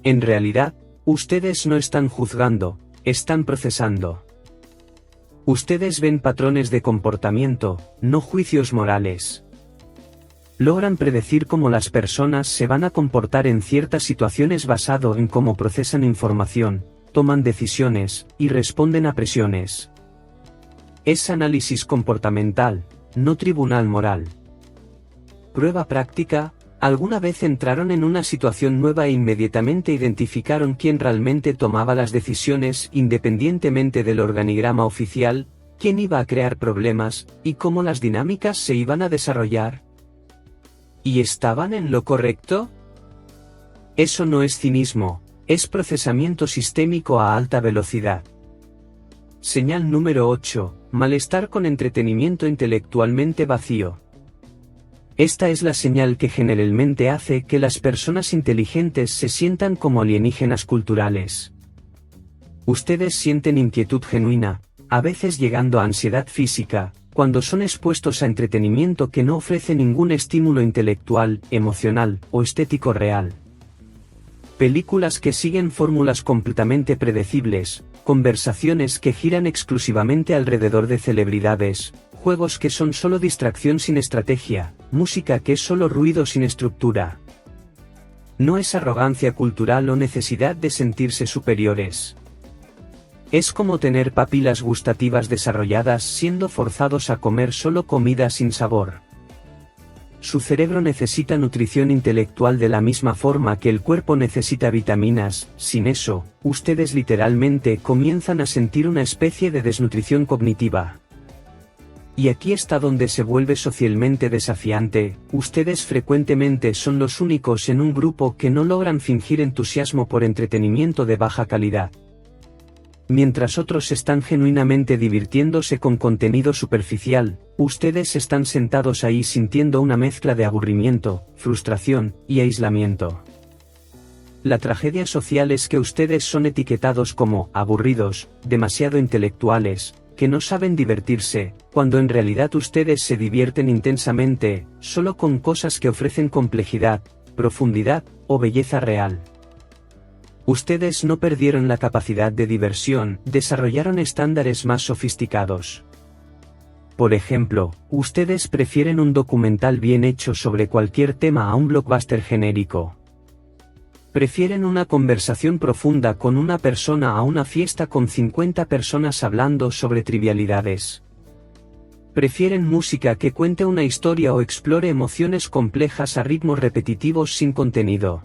En realidad, ustedes no están juzgando, están procesando. Ustedes ven patrones de comportamiento, no juicios morales. Logran predecir cómo las personas se van a comportar en ciertas situaciones basado en cómo procesan información, toman decisiones, y responden a presiones. Es análisis comportamental, no tribunal moral. Prueba práctica: ¿alguna vez entraron en una situación nueva e inmediatamente identificaron quién realmente tomaba las decisiones independientemente del organigrama oficial, quién iba a crear problemas, y cómo las dinámicas se iban a desarrollar? ¿Y estaban en lo correcto? Eso no es cinismo, es procesamiento sistémico a alta velocidad. Señal número 8, malestar con entretenimiento intelectualmente vacío. Esta es la señal que generalmente hace que las personas inteligentes se sientan como alienígenas culturales. Ustedes sienten inquietud genuina, a veces llegando a ansiedad física, cuando son expuestos a entretenimiento que no ofrece ningún estímulo intelectual, emocional o estético real. Películas que siguen fórmulas completamente predecibles, conversaciones que giran exclusivamente alrededor de celebridades, juegos que son solo distracción sin estrategia, música que es solo ruido sin estructura. No es arrogancia cultural o necesidad de sentirse superiores. Es como tener papilas gustativas desarrolladas siendo forzados a comer solo comida sin sabor. Su cerebro necesita nutrición intelectual de la misma forma que el cuerpo necesita vitaminas, sin eso, ustedes literalmente comienzan a sentir una especie de desnutrición cognitiva. Y aquí está donde se vuelve socialmente desafiante: ustedes frecuentemente son los únicos en un grupo que no logran fingir entusiasmo por entretenimiento de baja calidad. Mientras otros están genuinamente divirtiéndose con contenido superficial, ustedes están sentados ahí sintiendo una mezcla de aburrimiento, frustración y aislamiento. La tragedia social es que ustedes son etiquetados como aburridos, demasiado intelectuales, que no saben divertirse, cuando en realidad ustedes se divierten intensamente, solo con cosas que ofrecen complejidad, profundidad o belleza real. Ustedes no perdieron la capacidad de diversión, desarrollaron estándares más sofisticados. Por ejemplo, ustedes prefieren un documental bien hecho sobre cualquier tema a un blockbuster genérico. Prefieren una conversación profunda con una persona a una fiesta con 50 personas hablando sobre trivialidades. Prefieren música que cuente una historia o explore emociones complejas a ritmos repetitivos sin contenido.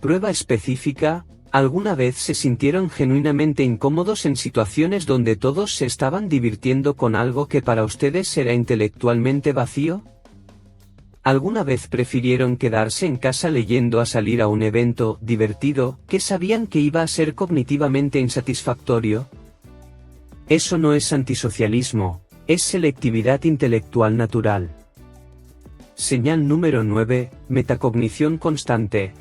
Prueba específica: ¿alguna vez se sintieron genuinamente incómodos en situaciones donde todos se estaban divirtiendo con algo que para ustedes era intelectualmente vacío? ¿Alguna vez prefirieron quedarse en casa leyendo a salir a un evento divertido que sabían que iba a ser cognitivamente insatisfactorio? Eso no es antisocialismo, es selectividad intelectual natural. Señal número 9, metacognición constante.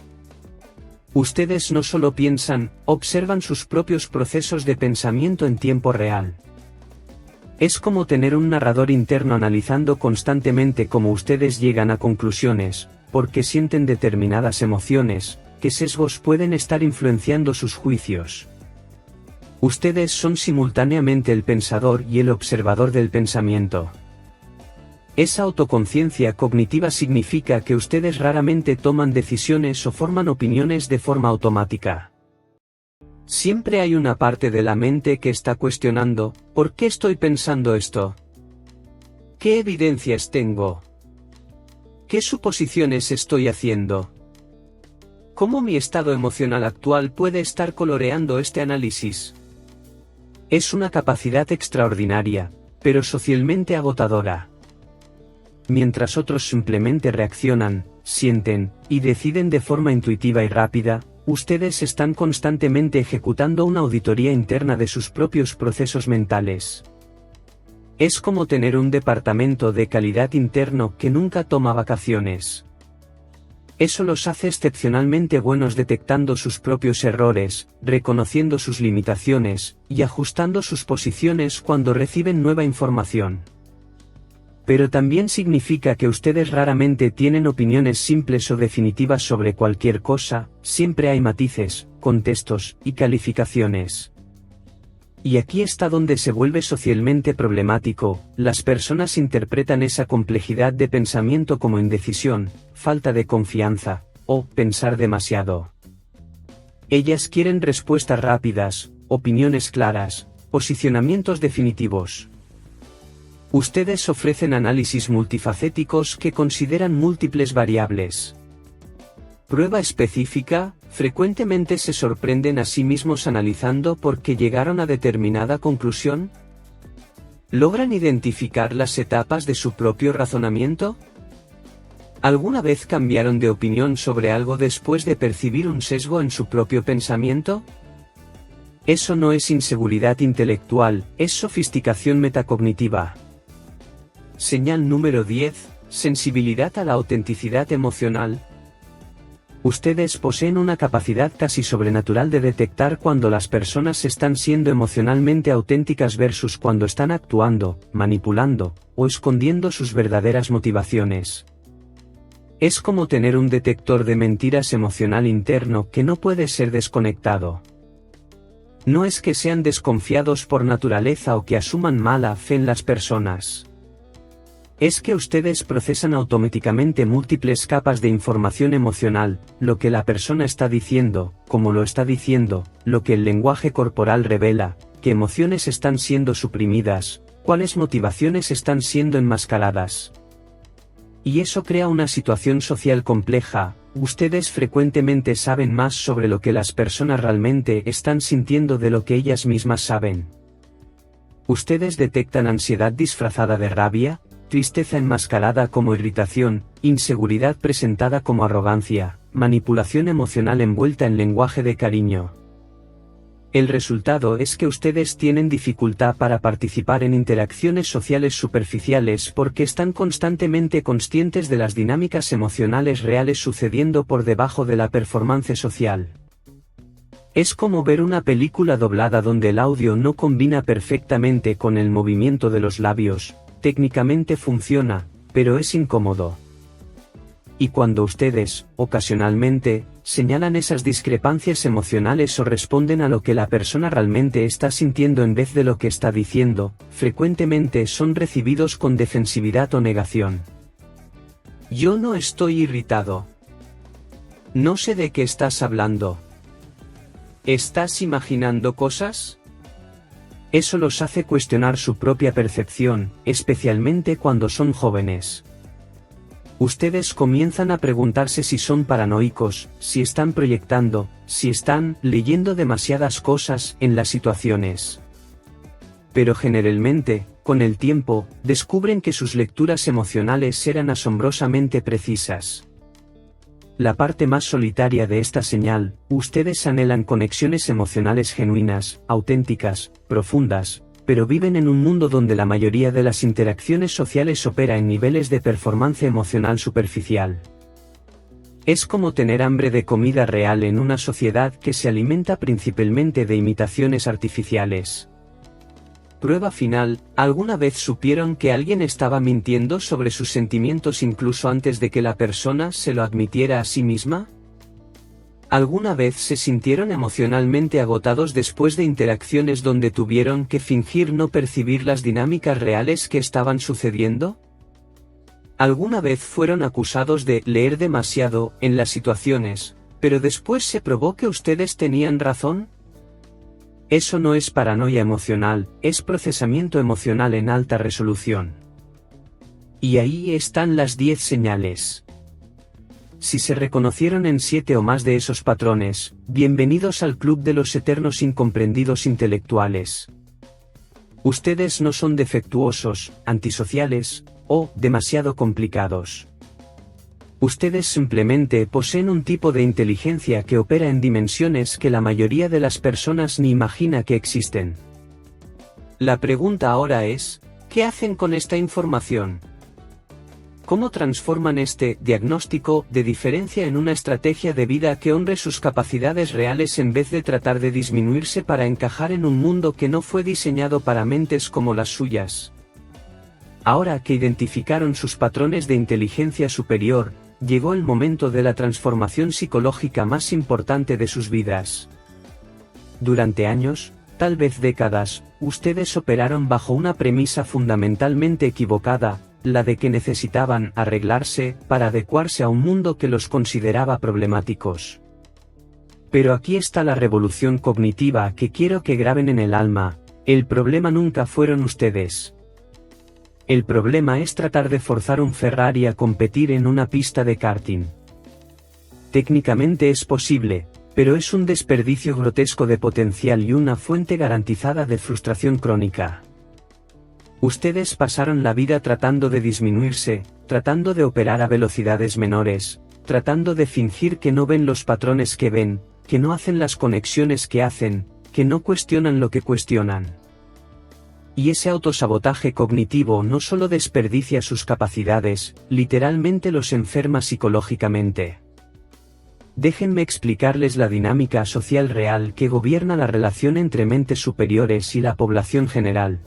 Ustedes no solo piensan, observan sus propios procesos de pensamiento en tiempo real. Es como tener un narrador interno analizando constantemente cómo ustedes llegan a conclusiones, por qué sienten determinadas emociones, qué sesgos pueden estar influenciando sus juicios. Ustedes son simultáneamente el pensador y el observador del pensamiento. Esa autoconciencia cognitiva significa que ustedes raramente toman decisiones o forman opiniones de forma automática. Siempre hay una parte de la mente que está cuestionando, ¿por qué estoy pensando esto? ¿Qué evidencias tengo? ¿Qué suposiciones estoy haciendo? ¿Cómo mi estado emocional actual puede estar coloreando este análisis? Es una capacidad extraordinaria, pero socialmente agotadora. Mientras otros simplemente reaccionan, sienten, y deciden de forma intuitiva y rápida, ustedes están constantemente ejecutando una auditoría interna de sus propios procesos mentales. Es como tener un departamento de calidad interno que nunca toma vacaciones. Eso los hace excepcionalmente buenos detectando sus propios errores, reconociendo sus limitaciones, y ajustando sus posiciones cuando reciben nueva información. Pero también significa que ustedes raramente tienen opiniones simples o definitivas sobre cualquier cosa, siempre hay matices, contextos y calificaciones. Y aquí está donde se vuelve socialmente problemático, las personas interpretan esa complejidad de pensamiento como indecisión, falta de confianza, o pensar demasiado. Ellas quieren respuestas rápidas, opiniones claras, posicionamientos definitivos. Ustedes ofrecen análisis multifacéticos que consideran múltiples variables. Prueba específica, frecuentemente se sorprenden a sí mismos analizando por qué llegaron a determinada conclusión. ¿Logran identificar las etapas de su propio razonamiento? ¿Alguna vez cambiaron de opinión sobre algo después de percibir un sesgo en su propio pensamiento? Eso no es inseguridad intelectual, es sofisticación metacognitiva. Señal número 10, sensibilidad a la autenticidad emocional. Ustedes poseen una capacidad casi sobrenatural de detectar cuando las personas están siendo emocionalmente auténticas versus cuando están actuando, manipulando, o escondiendo sus verdaderas motivaciones. Es como tener un detector de mentiras emocional interno que no puede ser desconectado. No es que sean desconfiados por naturaleza o que asuman mala fe en las personas. Es que ustedes procesan automáticamente múltiples capas de información emocional, lo que la persona está diciendo, cómo lo está diciendo, lo que el lenguaje corporal revela, qué emociones están siendo suprimidas, cuáles motivaciones están siendo enmascaradas. Y eso crea una situación social compleja, ustedes frecuentemente saben más sobre lo que las personas realmente están sintiendo de lo que ellas mismas saben. Ustedes detectan ansiedad disfrazada de rabia, tristeza enmascarada como irritación, inseguridad presentada como arrogancia, manipulación emocional envuelta en lenguaje de cariño. El resultado es que ustedes tienen dificultad para participar en interacciones sociales superficiales porque están constantemente conscientes de las dinámicas emocionales reales sucediendo por debajo de la performance social. Es como ver una película doblada donde el audio no combina perfectamente con el movimiento de los labios. Técnicamente funciona, pero es incómodo. Y cuando ustedes, ocasionalmente, señalan esas discrepancias emocionales o responden a lo que la persona realmente está sintiendo en vez de lo que está diciendo, frecuentemente son recibidos con defensividad o negación. Yo no estoy irritado. No sé de qué estás hablando. ¿Estás imaginando cosas? Eso los hace cuestionar su propia percepción, especialmente cuando son jóvenes. Ustedes comienzan a preguntarse si son paranoicos, si están proyectando, si están leyendo demasiadas cosas en las situaciones. Pero generalmente, con el tiempo, descubren que sus lecturas emocionales eran asombrosamente precisas. La parte más solitaria de esta señal, ustedes anhelan conexiones emocionales genuinas, auténticas, profundas, pero viven en un mundo donde la mayoría de las interacciones sociales opera en niveles de performance emocional superficial. Es como tener hambre de comida real en una sociedad que se alimenta principalmente de imitaciones artificiales. Prueba final, ¿alguna vez supieron que alguien estaba mintiendo sobre sus sentimientos incluso antes de que la persona se lo admitiera a sí misma? ¿Alguna vez se sintieron emocionalmente agotados después de interacciones donde tuvieron que fingir no percibir las dinámicas reales que estaban sucediendo? ¿Alguna vez fueron acusados de leer demasiado en las situaciones, pero después se probó que ustedes tenían razón? Eso no es paranoia emocional, es procesamiento emocional en alta resolución. Y ahí están las 10 señales. Si se reconocieron en 7 o más de esos patrones, bienvenidos al club de los eternos incomprendidos intelectuales. Ustedes no son defectuosos, antisociales, o demasiado complicados. Ustedes simplemente poseen un tipo de inteligencia que opera en dimensiones que la mayoría de las personas ni imagina que existen. La pregunta ahora es, ¿qué hacen con esta información? ¿Cómo transforman este diagnóstico de diferencia en una estrategia de vida que honre sus capacidades reales en vez de tratar de disminuirse para encajar en un mundo que no fue diseñado para mentes como las suyas? Ahora que identificaron sus patrones de inteligencia superior, llegó el momento de la transformación psicológica más importante de sus vidas. Durante años, tal vez décadas, ustedes operaron bajo una premisa fundamentalmente equivocada, la de que necesitaban arreglarse para adecuarse a un mundo que los consideraba problemáticos. Pero aquí está la revolución cognitiva que quiero que graben en el alma: el problema nunca fueron ustedes. El problema es tratar de forzar un Ferrari a competir en una pista de karting. Técnicamente es posible, pero es un desperdicio grotesco de potencial y una fuente garantizada de frustración crónica. Ustedes pasaron la vida tratando de disminuirse, tratando de operar a velocidades menores, tratando de fingir que no ven los patrones que ven, que no hacen las conexiones que hacen, que no cuestionan lo que cuestionan. Y ese autosabotaje cognitivo no solo desperdicia sus capacidades, literalmente los enferma psicológicamente. Déjenme explicarles la dinámica social real que gobierna la relación entre mentes superiores y la población general.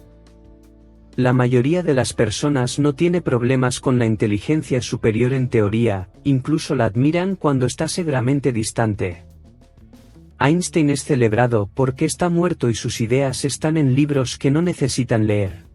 La mayoría de las personas no tiene problemas con la inteligencia superior en teoría, incluso la admiran cuando está severamente distante. Einstein es celebrado porque está muerto y sus ideas están en libros que no necesitan leer.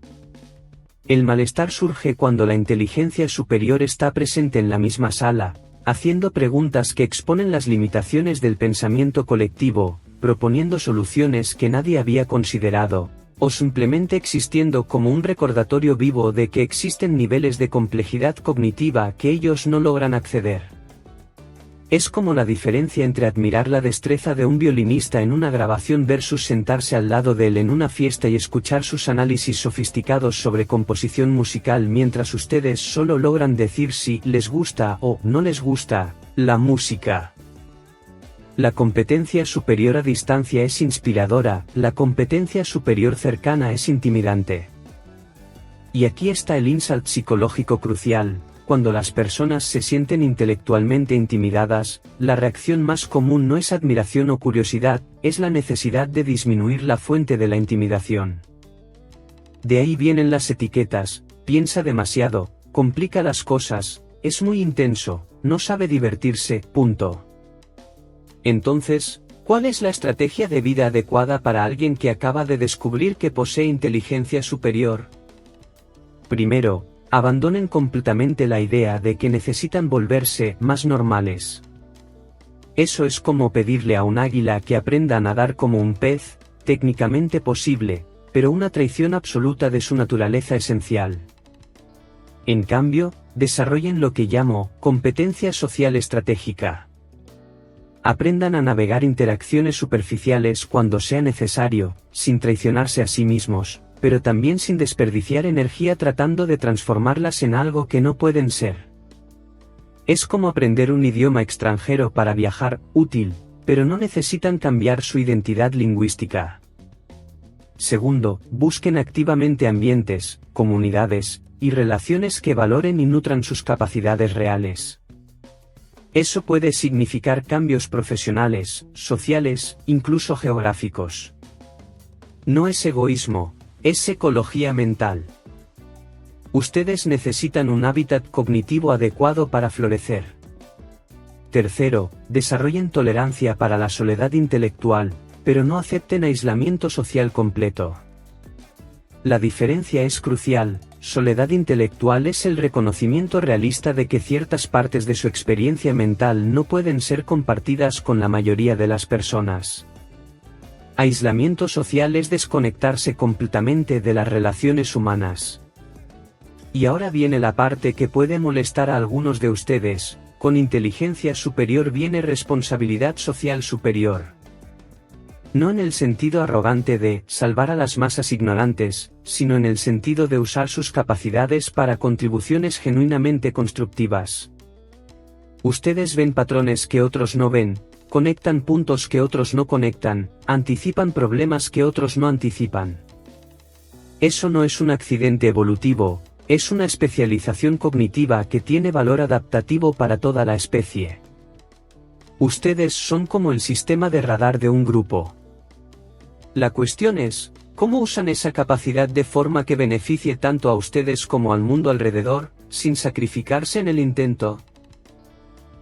El malestar surge cuando la inteligencia superior está presente en la misma sala, haciendo preguntas que exponen las limitaciones del pensamiento colectivo, proponiendo soluciones que nadie había considerado, o simplemente existiendo como un recordatorio vivo de que existen niveles de complejidad cognitiva que ellos no logran acceder. Es como la diferencia entre admirar la destreza de un violinista en una grabación versus sentarse al lado de él en una fiesta y escuchar sus análisis sofisticados sobre composición musical mientras ustedes solo logran decir si les gusta o no les gusta la música. La competencia superior a distancia es inspiradora, la competencia superior cercana es intimidante. Y aquí está el insult psicológico crucial. Cuando las personas se sienten intelectualmente intimidadas, la reacción más común no es admiración o curiosidad, es la necesidad de disminuir la fuente de la intimidación. De ahí vienen las etiquetas: piensa demasiado, complica las cosas, es muy intenso, no sabe divertirse, punto. Entonces, ¿cuál es la estrategia de vida adecuada para alguien que acaba de descubrir que posee inteligencia superior? Primero, abandonen completamente la idea de que necesitan volverse más normales. Eso es como pedirle a un águila que aprenda a nadar como un pez, técnicamente posible, pero una traición absoluta de su naturaleza esencial. En cambio, desarrollen lo que llamo competencia social estratégica. Aprendan a navegar interacciones superficiales cuando sea necesario, sin traicionarse a sí mismos, pero también sin desperdiciar energía tratando de transformarlas en algo que no pueden ser. Es como aprender un idioma extranjero para viajar, útil, pero no necesitan cambiar su identidad lingüística. Segundo, busquen activamente ambientes, comunidades, y relaciones que valoren y nutran sus capacidades reales. Eso puede significar cambios profesionales, sociales, incluso geográficos. No es egoísmo, es psicología mental. Ustedes necesitan un hábitat cognitivo adecuado para florecer. Tercero, desarrollen tolerancia para la soledad intelectual, pero no acepten aislamiento social completo. La diferencia es crucial. Soledad intelectual es el reconocimiento realista de que ciertas partes de su experiencia mental no pueden ser compartidas con la mayoría de las personas. Aislamiento social es desconectarse completamente de las relaciones humanas. Y ahora viene la parte que puede molestar a algunos de ustedes: con inteligencia superior viene responsabilidad social superior. No en el sentido arrogante de salvar a las masas ignorantes, sino en el sentido de usar sus capacidades para contribuciones genuinamente constructivas. Ustedes ven patrones que otros no ven, conectan puntos que otros no conectan, anticipan problemas que otros no anticipan. Eso no es un accidente evolutivo, es una especialización cognitiva que tiene valor adaptativo para toda la especie. Ustedes son como el sistema de radar de un grupo. La cuestión es, ¿cómo usan esa capacidad de forma que beneficie tanto a ustedes como al mundo alrededor, sin sacrificarse en el intento?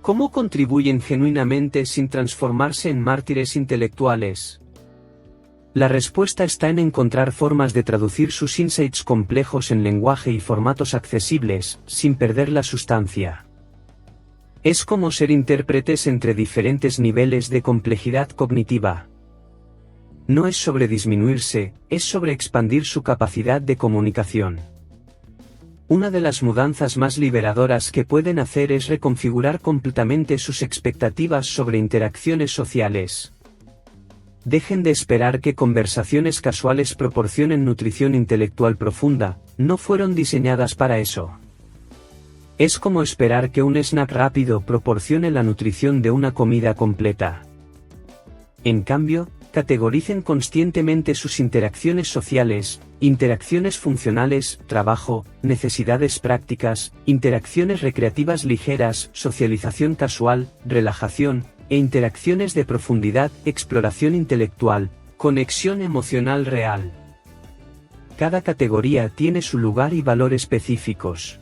¿Cómo contribuyen genuinamente sin transformarse en mártires intelectuales? La respuesta está en encontrar formas de traducir sus insights complejos en lenguaje y formatos accesibles, sin perder la sustancia. Es como ser intérpretes entre diferentes niveles de complejidad cognitiva. No es sobre disminuirse, es sobre expandir su capacidad de comunicación. Una de las mudanzas más liberadoras que pueden hacer es reconfigurar completamente sus expectativas sobre interacciones sociales. Dejen de esperar que conversaciones casuales proporcionen nutrición intelectual profunda, no fueron diseñadas para eso. Es como esperar que un snack rápido proporcione la nutrición de una comida completa. En cambio, categoricen conscientemente sus interacciones sociales, interacciones funcionales, trabajo, necesidades prácticas, interacciones recreativas ligeras, socialización casual, relajación, e interacciones de profundidad, exploración intelectual, conexión emocional real. Cada categoría tiene su lugar y valor específicos.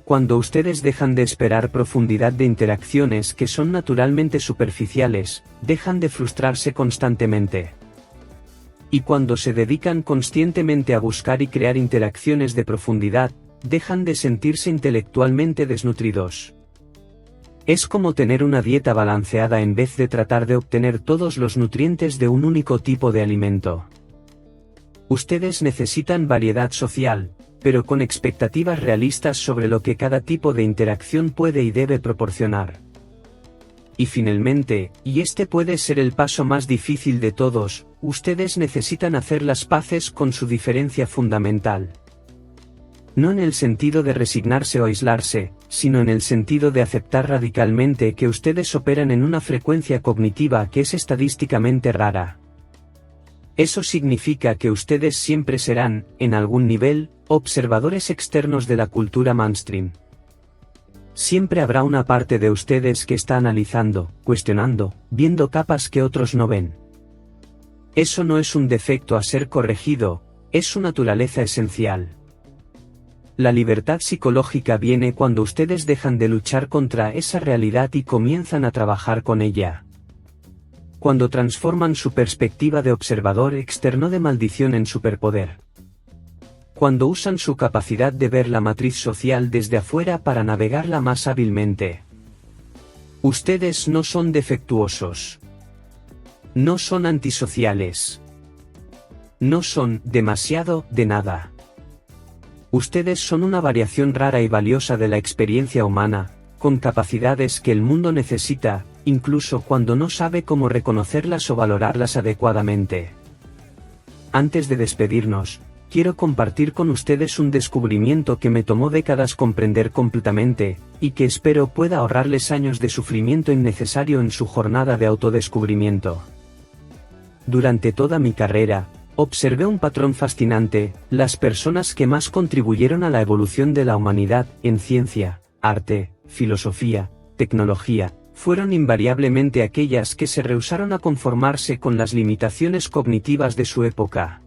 Cuando ustedes dejan de esperar profundidad de interacciones que son naturalmente superficiales, dejan de frustrarse constantemente. Y cuando se dedican conscientemente a buscar y crear interacciones de profundidad, dejan de sentirse intelectualmente desnutridos. Es como tener una dieta balanceada en vez de tratar de obtener todos los nutrientes de un único tipo de alimento. Ustedes necesitan variedad social, pero con expectativas realistas sobre lo que cada tipo de interacción puede y debe proporcionar. Y finalmente, y este puede ser el paso más difícil de todos, ustedes necesitan hacer las paces con su diferencia fundamental. No en el sentido de resignarse o aislarse, sino en el sentido de aceptar radicalmente que ustedes operan en una frecuencia cognitiva que es estadísticamente rara. Eso significa que ustedes siempre serán, en algún nivel, observadores externos de la cultura mainstream. Siempre habrá una parte de ustedes que está analizando, cuestionando, viendo capas que otros no ven. Eso no es un defecto a ser corregido, es su naturaleza esencial. La libertad psicológica viene cuando ustedes dejan de luchar contra esa realidad y comienzan a trabajar con ella. Cuando transforman su perspectiva de observador externo de maldición en superpoder. Cuando usan su capacidad de ver la matriz social desde afuera para navegarla más hábilmente. Ustedes no son defectuosos. No son antisociales. No son demasiado de nada. Ustedes son una variación rara y valiosa de la experiencia humana, con capacidades que el mundo necesita, incluso cuando no sabe cómo reconocerlas o valorarlas adecuadamente. Antes de despedirnos, quiero compartir con ustedes un descubrimiento que me tomó décadas comprender completamente, y que espero pueda ahorrarles años de sufrimiento innecesario en su jornada de autodescubrimiento. Durante toda mi carrera, observé un patrón fascinante: las personas que más contribuyeron a la evolución de la humanidad, en ciencia, arte, filosofía, tecnología, fueron invariablemente aquellas que se rehusaron a conformarse con las limitaciones cognitivas de su época.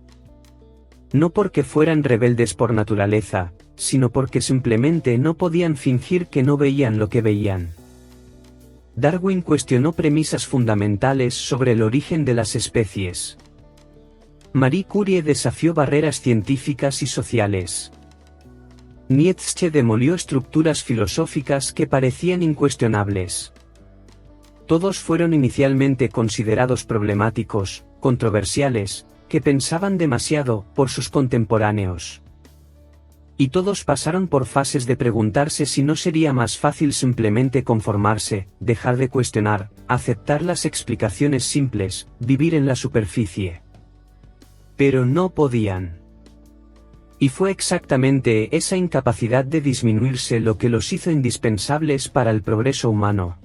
No porque fueran rebeldes por naturaleza, sino porque simplemente no podían fingir que no veían lo que veían. Darwin cuestionó premisas fundamentales sobre el origen de las especies. Marie Curie desafió barreras científicas y sociales. Nietzsche demolió estructuras filosóficas que parecían incuestionables. Todos fueron inicialmente considerados problemáticos, controversiales, que pensaban demasiado por sus contemporáneos. Y todos pasaron por fases de preguntarse si no sería más fácil simplemente conformarse, dejar de cuestionar, aceptar las explicaciones simples, vivir en la superficie. Pero no podían. Y fue exactamente esa incapacidad de disminuirse lo que los hizo indispensables para el progreso humano.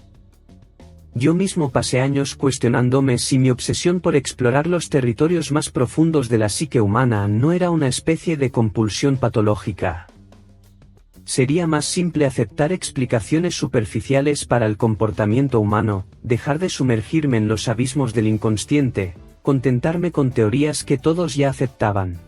Yo mismo pasé años cuestionándome si mi obsesión por explorar los territorios más profundos de la psique humana no era una especie de compulsión patológica. Sería más simple aceptar explicaciones superficiales para el comportamiento humano, dejar de sumergirme en los abismos del inconsciente, contentarme con teorías que todos ya aceptaban.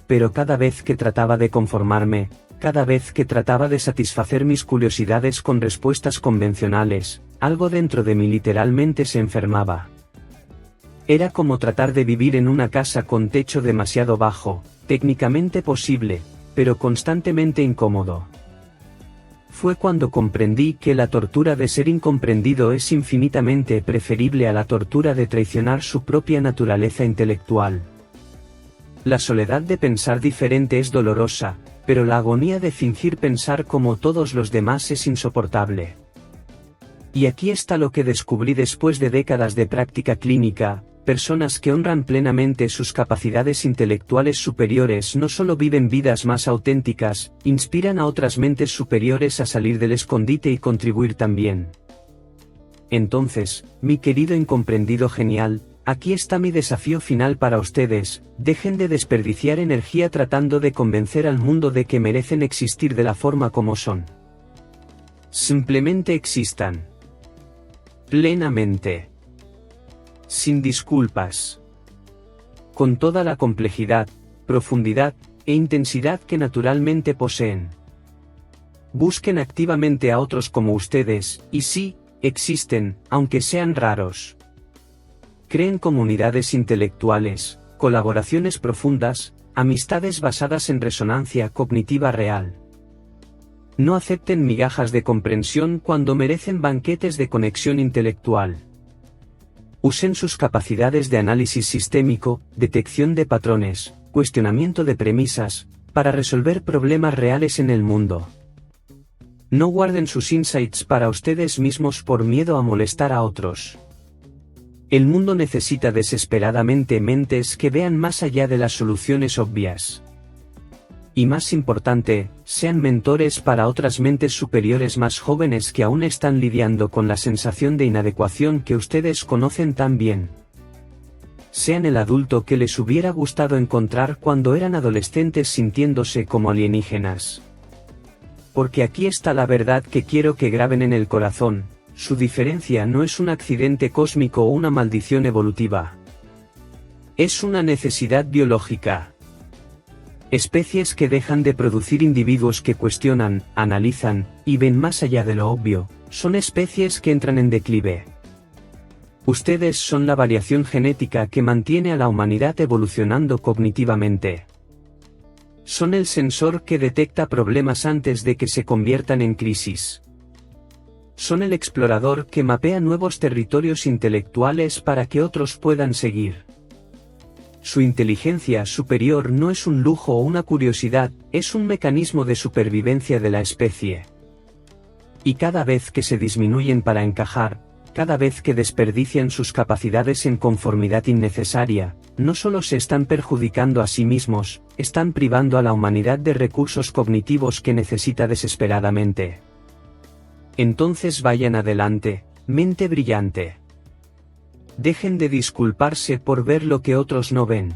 Pero cada vez que trataba de conformarme, cada vez que trataba de satisfacer mis curiosidades con respuestas convencionales, algo dentro de mí literalmente se enfermaba. Era como tratar de vivir en una casa con techo demasiado bajo, técnicamente posible, pero constantemente incómodo. Fue cuando comprendí que la tortura de ser incomprendido es infinitamente preferible a la tortura de traicionar su propia naturaleza intelectual. La soledad de pensar diferente es dolorosa, pero la agonía de fingir pensar como todos los demás es insoportable. Y aquí está lo que descubrí después de décadas de práctica clínica: personas que honran plenamente sus capacidades intelectuales superiores no solo viven vidas más auténticas, inspiran a otras mentes superiores a salir del escondite y contribuir también. Entonces, mi querido incomprendido genial, aquí está mi desafío final para ustedes: dejen de desperdiciar energía tratando de convencer al mundo de que merecen existir de la forma como son. Simplemente existan. Plenamente. Sin disculpas. Con toda la complejidad, profundidad e intensidad que naturalmente poseen. Busquen activamente a otros como ustedes, y sí, existen, aunque sean raros. Creen comunidades intelectuales, colaboraciones profundas, amistades basadas en resonancia cognitiva real. No acepten migajas de comprensión cuando merecen banquetes de conexión intelectual. Usen sus capacidades de análisis sistémico, detección de patrones, cuestionamiento de premisas, para resolver problemas reales en el mundo. No guarden sus insights para ustedes mismos por miedo a molestar a otros. El mundo necesita desesperadamente mentes que vean más allá de las soluciones obvias. Y más importante, sean mentores para otras mentes superiores más jóvenes que aún están lidiando con la sensación de inadecuación que ustedes conocen tan bien. Sean el adulto que les hubiera gustado encontrar cuando eran adolescentes sintiéndose como alienígenas. Porque aquí está la verdad que quiero que graben en el corazón: su diferencia no es un accidente cósmico o una maldición evolutiva. Es una necesidad biológica. Especies que dejan de producir individuos que cuestionan, analizan, y ven más allá de lo obvio, son especies que entran en declive. Ustedes son la variación genética que mantiene a la humanidad evolucionando cognitivamente. Son el sensor que detecta problemas antes de que se conviertan en crisis. Son el explorador que mapea nuevos territorios intelectuales para que otros puedan seguir. Su inteligencia superior no es un lujo o una curiosidad, es un mecanismo de supervivencia de la especie. Y cada vez que se disminuyen para encajar, cada vez que desperdician sus capacidades en conformidad innecesaria, no solo se están perjudicando a sí mismos, están privando a la humanidad de recursos cognitivos que necesita desesperadamente. Entonces vayan adelante, mente brillante. Dejen de disculparse por ver lo que otros no ven.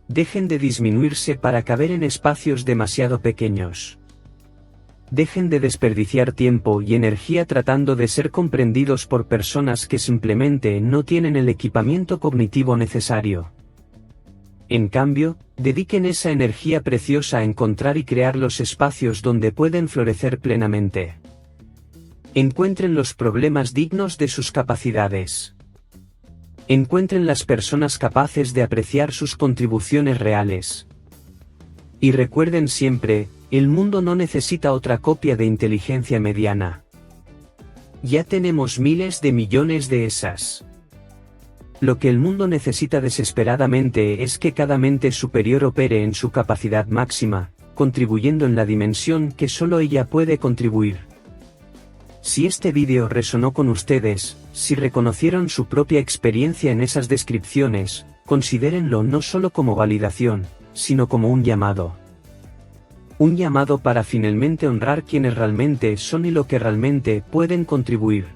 Dejen de disminuirse para caber en espacios demasiado pequeños. Dejen de desperdiciar tiempo y energía tratando de ser comprendidos por personas que simplemente no tienen el equipamiento cognitivo necesario. En cambio, dediquen esa energía preciosa a encontrar y crear los espacios donde pueden florecer plenamente. Encuentren los problemas dignos de sus capacidades. Encuentren las personas capaces de apreciar sus contribuciones reales. Y recuerden siempre, el mundo no necesita otra copia de inteligencia mediana. Ya tenemos miles de millones de esas. Lo que el mundo necesita desesperadamente es que cada mente superior opere en su capacidad máxima, contribuyendo en la dimensión que solo ella puede contribuir. Si este vídeo resonó con ustedes, si reconocieron su propia experiencia en esas descripciones, considérenlo no solo como validación, sino como un llamado. Un llamado para finalmente honrar quienes realmente son y lo que realmente pueden contribuir.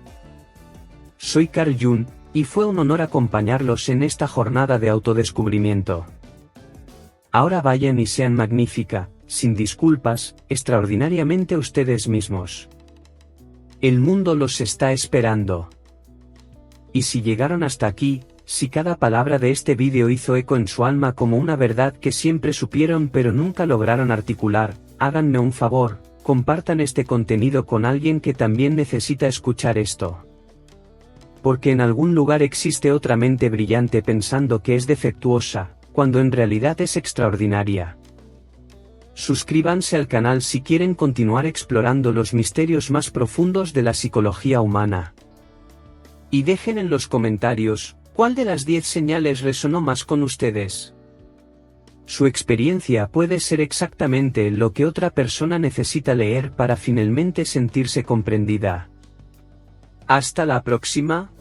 Soy Carl Jung, y fue un honor acompañarlos en esta jornada de autodescubrimiento. Ahora vayan y sean magnífica, sin disculpas, extraordinariamente ustedes mismos. El mundo los está esperando. Y si llegaron hasta aquí, si cada palabra de este vídeo hizo eco en su alma como una verdad que siempre supieron pero nunca lograron articular, háganme un favor, compartan este contenido con alguien que también necesita escuchar esto. Porque en algún lugar existe otra mente brillante pensando que es defectuosa, cuando en realidad es extraordinaria. Suscríbanse al canal si quieren continuar explorando los misterios más profundos de la psicología humana. Y dejen en los comentarios, ¿cuál de las 10 señales resonó más con ustedes? Su experiencia puede ser exactamente lo que otra persona necesita leer para finalmente sentirse comprendida. Hasta la próxima.